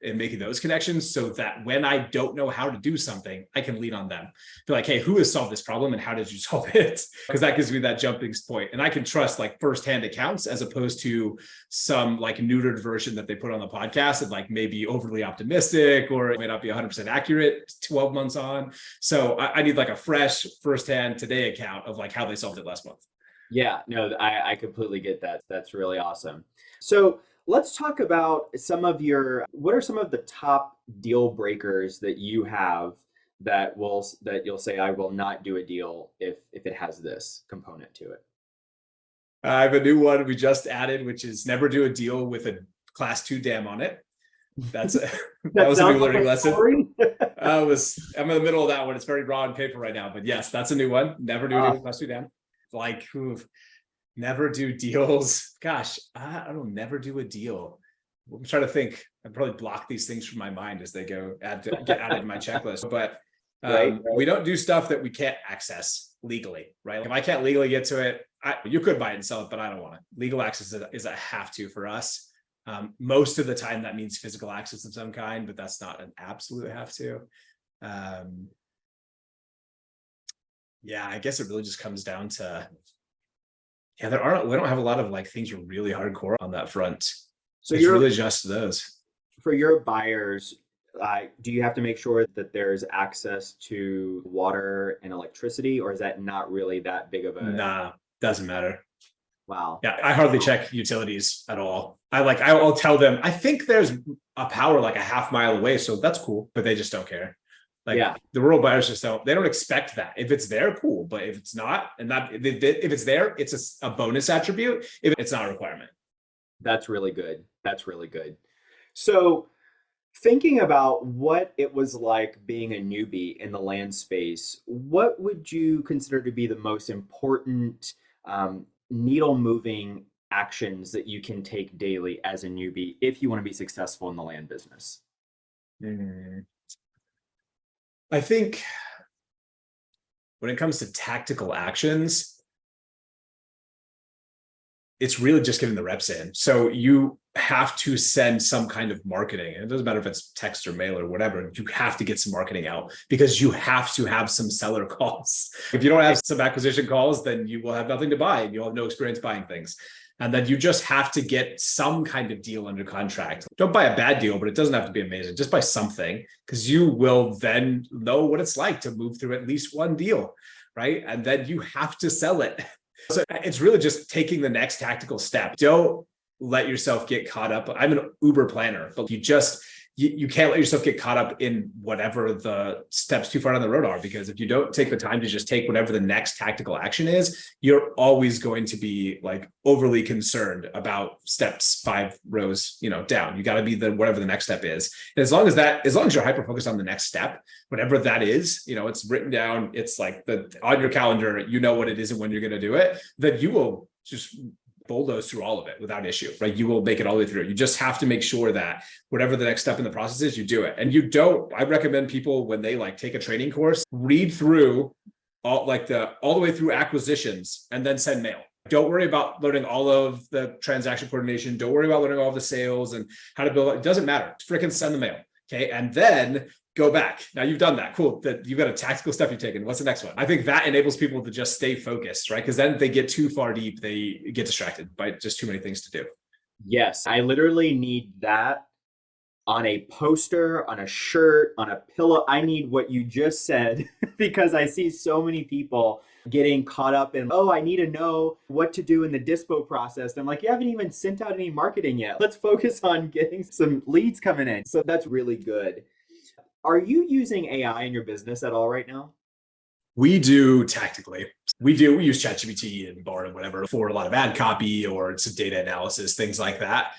and making those connections so that when I don't know how to do something, I can lean on them. Be like, hey, who has solved this problem and how did you solve it? Because that gives me that jumping point. And I can trust like firsthand accounts as opposed to some like neutered version that they put on the podcast and like maybe overly optimistic or it may not be 100% accurate 12 months on. So I need like a fresh firsthand today account of like how they solved it last month. Yeah, no, I completely get that. That's really awesome. So let's talk about what are some of the top deal breakers that you have that you'll say, I will not do a deal if it has this component to it? I have a new one we just added, which is never do a deal with a class 2 dam on it. That was a new learning lesson. I'm in the middle of that one. It's very raw on paper right now, but yes, that's a new one. Never do a deal with class 2 dam. Like, Never do deals. Gosh, I don't never do a deal. I'm trying to think. I probably block these things from my mind as they get added to my checklist. But Right? we don't do stuff that we can't access legally, right? Like if I can't legally get to it, you could buy it and sell it, but I don't want it. Legal access is a have to for us. Most of the time that means physical access of some kind, but that's not an absolute have to. Yeah, I guess it really just comes down to, yeah, we don't have a lot of like things are really hardcore on that front. So It's really just those. for your buyers, do you have to make sure that there's access to water and electricity, or is that not really that big of a Nah, doesn't matter. wow? Yeah, I hardly check utilities at all. I'll tell them, I think there's a power like a half mile away, so that's cool, but they just don't care. Like Yeah. the rural buyers just they don't expect that. If it's there, cool. But if it's not, and that if it's there, it's a bonus attribute. If it's not a requirement. That's really good. That's really good. So, thinking about what it was like being a newbie in the land space, what would you consider to be the most important needle moving actions that you can take daily as a newbie if you want to be successful in the land business? I think when it comes to tactical actions, it's really just getting the reps in. So you have to send some kind of marketing. It doesn't matter if it's text or mail or whatever. You have to get some marketing out because you have to have some seller calls. If you don't have some acquisition calls, then you will have nothing to buy and you'll have no experience buying things. And then you just have to get some kind of deal under contract. Don't buy a bad deal, but it doesn't have to be amazing. Just buy something because you will then know what it's like to move through at least one deal, right? And then you have to sell it. So it's really just taking the next tactical step. Don't let yourself get caught up. I'm an Uber planner, but you can't let yourself get caught up in whatever the steps too far down the road are, because if you don't take the time to just take whatever the next tactical action is, you're always going to be like overly concerned about steps 5 rows, down. You got to be whatever the next step is. And as long as you're hyper focused on the next step, whatever that is, it's written down, it's like on your calendar, you know what it is and when you're going to do it, then you will just bulldoze through all of it without issue, right? You will make it all the way through. You just have to make sure that whatever the next step in the process is, you do it. And I recommend people when they take a training course, read through all the way through acquisitions and then send mail. Don't worry about learning all of the transaction coordination. Don't worry about learning all of the sales and how to build it. It doesn't matter. Freaking send the mail. Okay. And then go back. Now you've done that. Cool. That you've got a tactical step you've taken. What's the next one? I think that enables people to just stay focused, right? Because then if they get too far deep, they get distracted by just too many things to do. Yes, I literally need that on a poster, on a shirt, on a pillow. I need what you just said because I see so many people getting caught up in, oh, I need to know what to do in the dispo process. I'm like, you haven't even sent out any marketing yet. Let's focus on getting some leads coming in. So that's really good. Are you using AI in your business at all right now? We do tactically. We use ChatGPT and Bard and whatever for a lot of ad copy or some data analysis, things like that.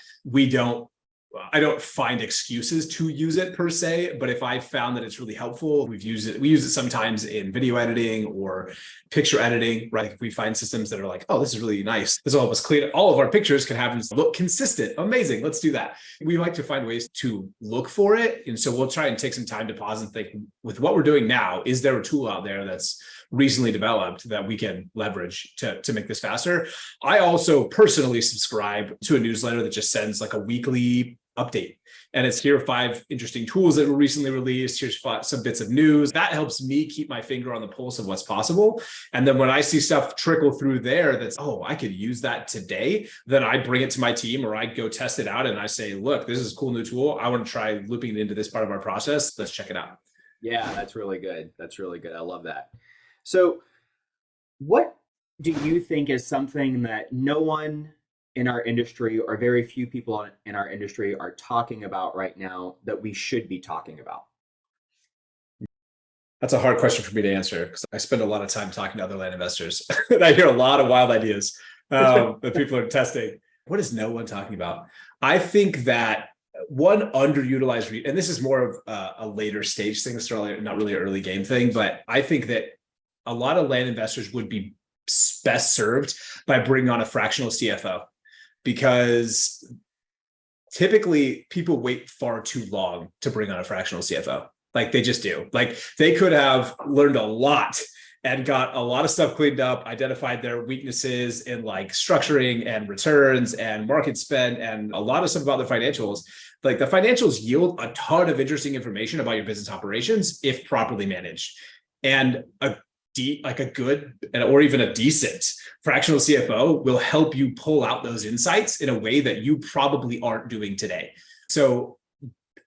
I don't find excuses to use it per se, but if I found that it's really helpful, we use it sometimes in video editing or picture editing, right? If we find systems that are like, oh, this is really nice. This will help us clean all of our pictures can have them look consistent. Amazing. Let's do that. We like to find ways to look for it. And so we'll try and take some time to pause and think with what we're doing now, is there a tool out there that's recently developed that we can leverage to make this faster? I also personally subscribe to a newsletter that just sends like a weekly update. And it's here are 5 interesting tools that were recently released. Here's some bits of news. That helps me keep my finger on the pulse of what's possible. And then when I see stuff trickle through there that's, oh, I could use that today, then I bring it to my team or I go test it out and I say, look, this is a cool new tool. I want to try looping it into this part of our process. Let's check it out. Yeah, that's really good. That's really good. I love that. So, what do you think is something that no one in our industry or very few people in our industry are talking about right now that we should be talking about? That's a hard question for me to answer because I spend a lot of time talking to other land investors. And I hear a lot of wild ideas that people are testing. What is no one talking about? I think that one underutilized, and this is more of a later stage thing, it's not really an early game thing, but I think that a lot of land investors would be best served by bringing on a fractional CFO, because typically people wait far too long to bring on a fractional CFO. Like they just do. Like they could have learned a lot and got a lot of stuff cleaned up, identified their weaknesses in like structuring and returns and market spend and a lot of stuff about the financials. Like the financials yield a ton of interesting information about your business operations if properly managed. And a good or even a decent fractional CFO will help you pull out those insights in a way that you probably aren't doing today. So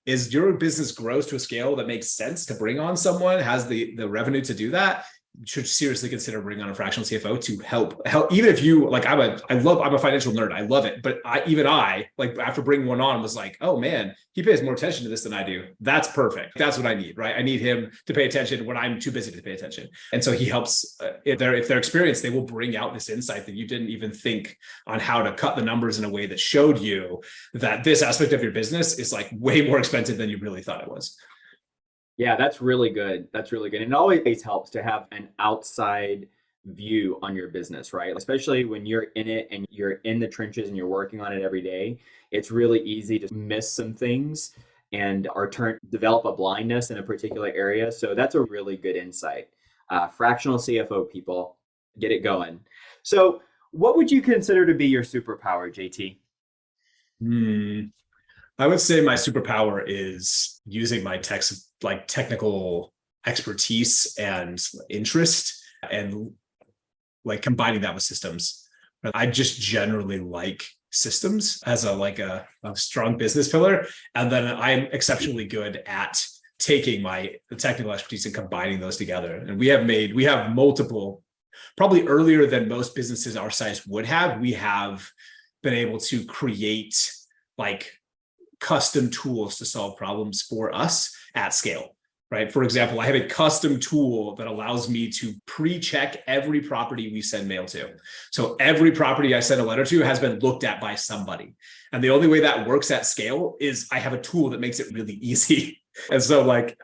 as your business grows to a scale that makes sense to bring on someone, has the revenue to do that, you should seriously consider bringing on a fractional CFO to help. Even if you like, I'm a financial nerd. I love it. But I like after bringing one on was like, oh man, he pays more attention to this than I do. That's perfect. That's what I need, right? I need him to pay attention when I'm too busy to pay attention. And so he helps. If they're experienced, they will bring out this insight that you didn't even think on how to cut the numbers in a way that showed you that this aspect of your business is like way more expensive than you really thought it was. Yeah, that's really good. That's really good. And it always helps to have an outside view on your business, right? Especially when you're in it and you're in the trenches and you're working on it every day. It's really easy to miss some things and develop a blindness in a particular area. So that's a really good insight. Fractional CFO people, get it going. So, what would you consider to be your superpower, JT? I would say my superpower is using my technical expertise and interest and like combining that with systems. I just generally like systems as a strong business pillar. And then I'm exceptionally good at taking the technical expertise and combining those together. And we have multiple, probably earlier than most businesses our size would have, we have been able to create like custom tools to solve problems for us at scale, right? For example, I have a custom tool that allows me to pre-check every property we send mail to. So every property I send a letter to has been looked at by somebody. And the only way that works at scale is I have a tool that makes it really easy. And so like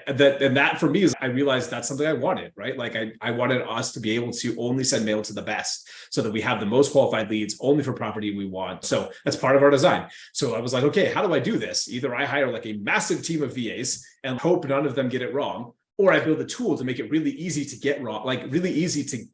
that for me is I realized that's something I wanted, right? Like I wanted us to be able to only send mail to the best so that we have the most qualified leads only for property we want. So that's part of our design. So I was like, okay, how do I do this? Either I hire like a massive team of VAs and hope none of them get it wrong, or I build a tool to make it really easy to get wrong, like really easy to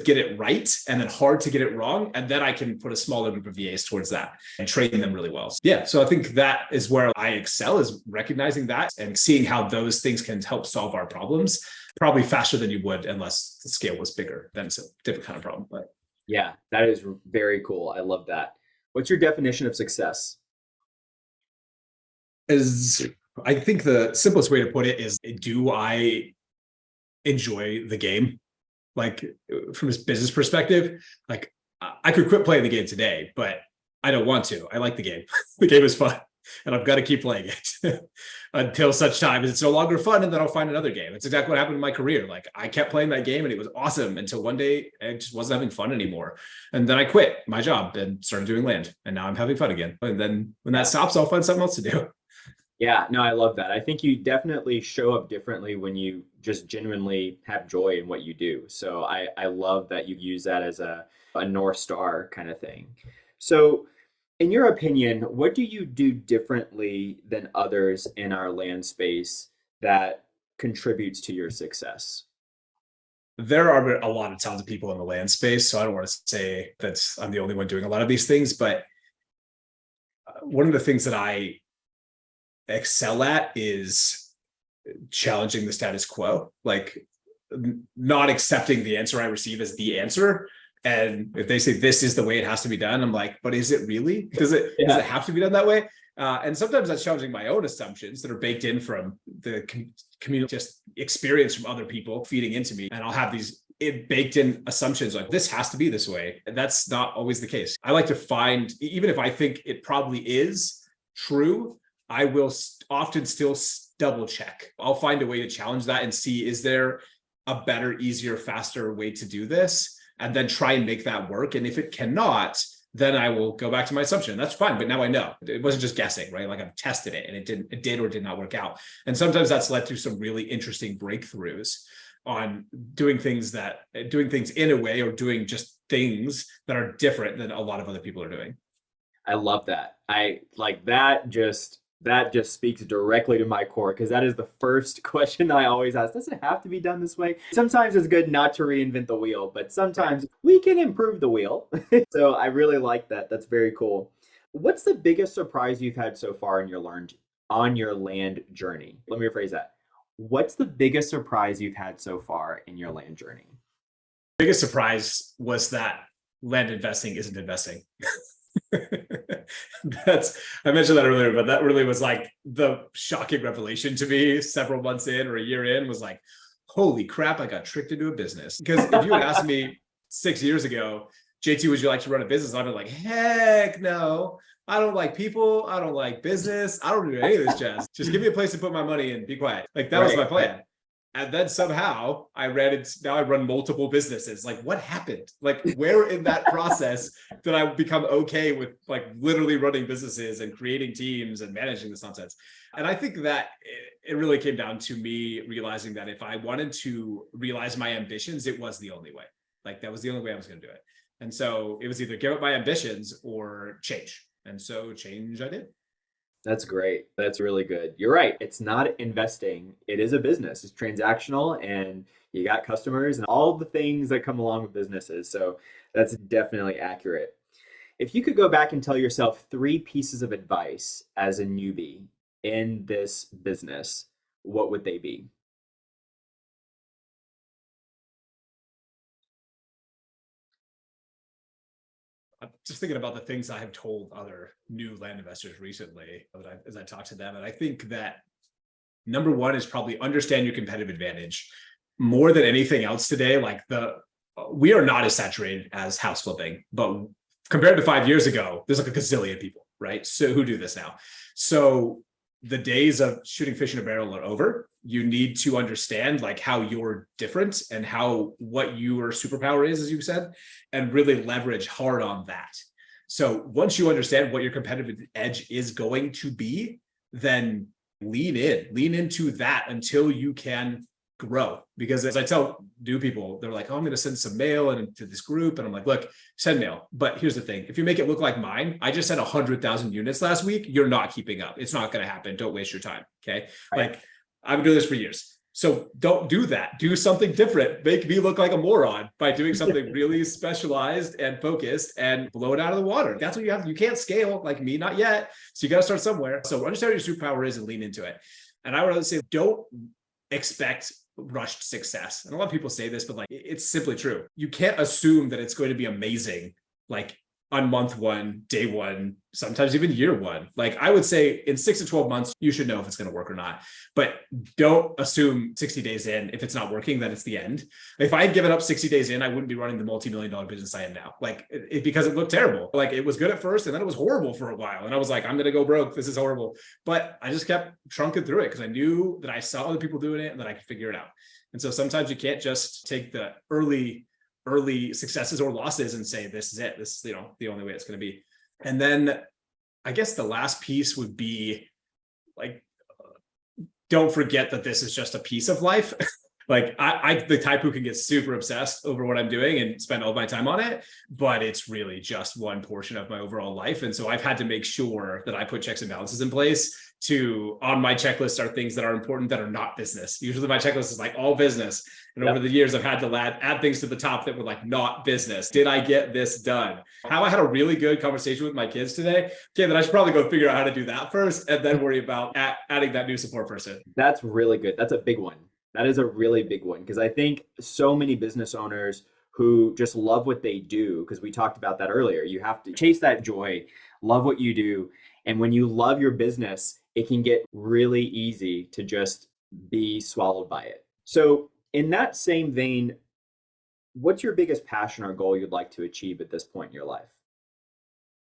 get it right and then hard to get it wrong. And then I can put a smaller group of VAs towards that and train them really well. So I think that is where I excel, is recognizing that and seeing how those things can help solve our problems probably faster than you would unless the scale was bigger. Then it's a different kind of problem. But yeah, that is very cool. I love that. What's your definition of success? I think the simplest way to put it is, do I enjoy the game? Like from a business perspective, like I could quit playing the game today, but I don't want to. I like the game. The game is fun and I've got to keep playing it until such time as it's no longer fun. And then I'll find another game. It's exactly what happened in my career. Like I kept playing that game and it was awesome until one day I just wasn't having fun anymore. And then I quit my job and started doing land. And now I'm having fun again. And then when that stops, I'll find something else to do. Yeah, no, I love that. I think you definitely show up differently when you just genuinely have joy in what you do. So I love that you use that as a North Star kind of thing. So in your opinion, what do you do differently than others in our land space that contributes to your success? There are a lot of talented people in the land space, so I don't want to say that I'm the only one doing a lot of these things, but one of the things that I excel at is challenging the status quo, like not accepting the answer I receive as the answer. And if they say this is the way it has to be done, I'm like, but is it really? Does it have to be done that way? And sometimes that's challenging my own assumptions that are baked in from the community, just experience from other people feeding into me. And I'll have these baked in assumptions like this has to be this way. And that's not always the case. I like to find, even if I think it probably is true, I will often still double check. I'll find a way to challenge that and see, is there a better, easier, faster way to do this? And then try and make that work. And if it cannot, then I will go back to my assumption. That's fine. But now I know it wasn't just guessing, right? Like I've tested it and it did or did not work out. And sometimes that's led to some really interesting breakthroughs. on doing things in a way, or doing just things that are different than a lot of other people are doing. I love that. I like that just speaks directly to my core because that is the first question that I always ask. Does it have to be done this way? Sometimes it's good not to reinvent the wheel, but sometimes we can improve the wheel. So I really like that. That's very cool. What's the biggest surprise you've had so far in your land journey? Let me rephrase that. What's the biggest surprise you've had so far in your land journey? Biggest surprise was that land investing isn't investing. I mentioned that earlier, but that really was like the shocking revelation to me several months in or a year in, was like, holy crap, I got tricked into a business. Because if you had asked me 6 years ago, JT, would you like to run a business? I'd be like, heck no. I don't like people. I don't like business. I don't do any of this jazz. Just give me a place to put my money and be quiet. Like that was my plan. And then somehow now I run multiple businesses. Like what happened? Like where in that process did I become okay with like literally running businesses and creating teams and managing this nonsense? And I think that it really came down to me realizing that if I wanted to realize my ambitions, it was the only way. Like that was the only way I was going to do it. And so it was either give up my ambitions or change. And so change I did. That's great. That's really good. You're right. It's not investing. It is a business. It's transactional and you got customers and all the things that come along with businesses. So that's definitely accurate. If you could go back and tell yourself 3 pieces of advice as a newbie in this business, what would they be? I'm just thinking about the things I have told other new land investors recently as I talk to them. And I think that number one is probably understand your competitive advantage more than anything else today. Like we are not as saturated as house flipping, but compared to 5 years ago, there's like a gazillion people, right? So who do this now? So the days of shooting fish in a barrel are over. You need to understand like how you're different and what your superpower is, as you said, and really leverage hard on that. So once you understand what your competitive edge is going to be, then lean into that until you can grow. Because as I tell new people, they're like, oh, I'm going to send some mail into this group. And I'm like, look, send mail. But here's the thing. If you make it look like mine, I just sent 100,000 units last week. You're not keeping up. It's not going to happen. Don't waste your time. Okay. Right. Like I've been doing this for years. So don't do that. Do something different. Make me look like a moron by doing something really specialized and focused and blow it out of the water. That's what you have. You can't scale like me, not yet. So you got to start somewhere. So understand what your superpower is and lean into it. And I would rather say, don't expect rushed success. And a lot of people say this, but like it's simply true. You can't assume that it's going to be amazing, like on month 1, day 1, sometimes even year 1. Like I would say in 6 to 12 months, you should know if it's going to work or not. But don't assume 60 days in, if it's not working, that it's the end. If I had given up 60 days in, I wouldn't be running the multi-million-dollar business I am now. Like because it looked terrible. Like it was good at first and then it was horrible for a while. And I was like, I'm going to go broke. This is horrible. But I just kept trunking through it because I knew that I saw other people doing it and that I could figure it out. And so sometimes you can't just take the early successes or losses and say, this is it. This is, the only way it's going to be. And then I guess the last piece would be like, don't forget that this is just a piece of life. Like I the type who can get super obsessed over what I'm doing and spend all my time on it, but it's really just one portion of my overall life. And so I've had to make sure that I put checks and balances in place on my checklist are things that are important that are not business. Usually my checklist is like all business. And over the years, I've had to add things to the top that were like not business. Did I get this done? How I had a really good conversation with my kids today. Okay, then I should probably go figure out how to do that first and then worry about adding that new support person. That's really good. That's a big one. That is a really big one because I think so many business owners who just love what they do, because we talked about that earlier. You have to chase that joy, love what you do. And when you love your business, it can get really easy to just be swallowed by it. So in that same vein, what's your biggest passion or goal you'd like to achieve at this point in your life?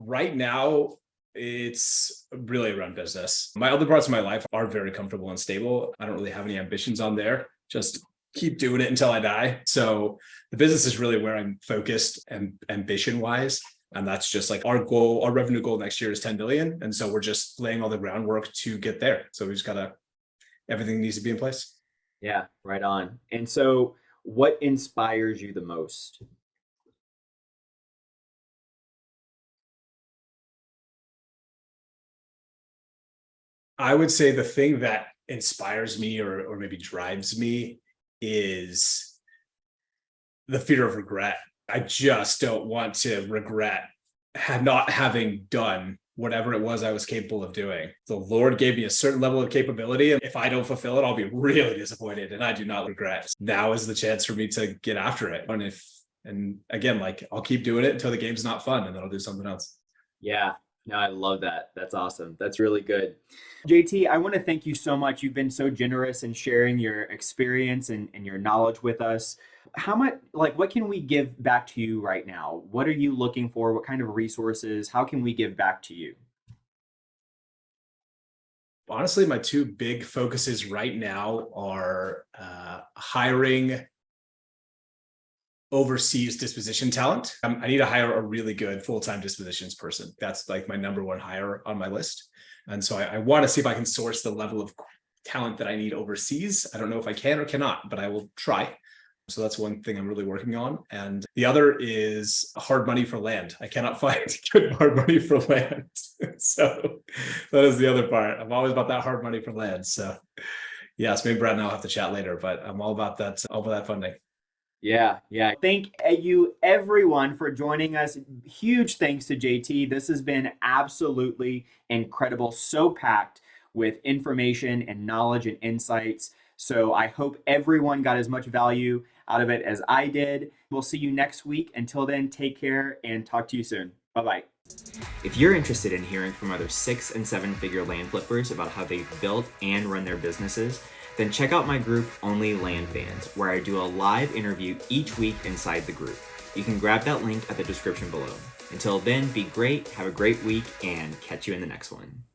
Right now, it's really around business. My other parts of my life are very comfortable and stable. I don't really have any ambitions on there. Just keep doing it until I die. So the business is really where I'm focused and ambition wise. And that's just like our goal, our revenue goal next year is 10 billion. And so we're just laying all the groundwork to get there. So we just everything needs to be in place. Yeah, right on. And so, what inspires you the most? I would say the thing that inspires me or maybe drives me is the fear of regret. I just don't want to regret not having done whatever it was I was capable of doing. The Lord gave me a certain level of capability, and if I don't fulfill it, I'll be really disappointed. And I do not regret. Now is the chance for me to get after it. And again, like I'll keep doing it until the game's not fun, and then I'll do something else. Yeah, no, I love that. That's awesome. That's really good. JT, I want to thank you so much. You've been so generous in sharing your experience and your knowledge with us. How much, like, what can we give back to you right now? What are you looking for? What kind of resources? How can we give back to you? Honestly, my two big focuses right now are hiring overseas disposition talent. I need to hire a really good full-time dispositions person. That's like my number one hire on my list. And so I want to see if I can source the level of talent that I need overseas. I don't know if I can or cannot, but I will try. So that's one thing I'm really working on. And the other is hard money for land. I cannot find good hard money for land. So that is the other part. I'm always about that hard money for land. So yes, maybe Brad and I'll have to chat later, but I'm all about that funding. Yeah, yeah. Thank you, everyone, for joining us. Huge thanks to JT. This has been absolutely incredible, so packed with information and knowledge and insights. So I hope everyone got as much value out of it as I did. We'll see you next week. Until then, take care and talk to you soon. Bye bye. If you're interested in hearing from other 6 and 7 figure land flippers about how they've built and run their businesses, then check out my group OnlyLandFans, where I do a live interview each week inside the group. You can grab that link at the description below. Until then, be great, have a great week, and catch you in the next one.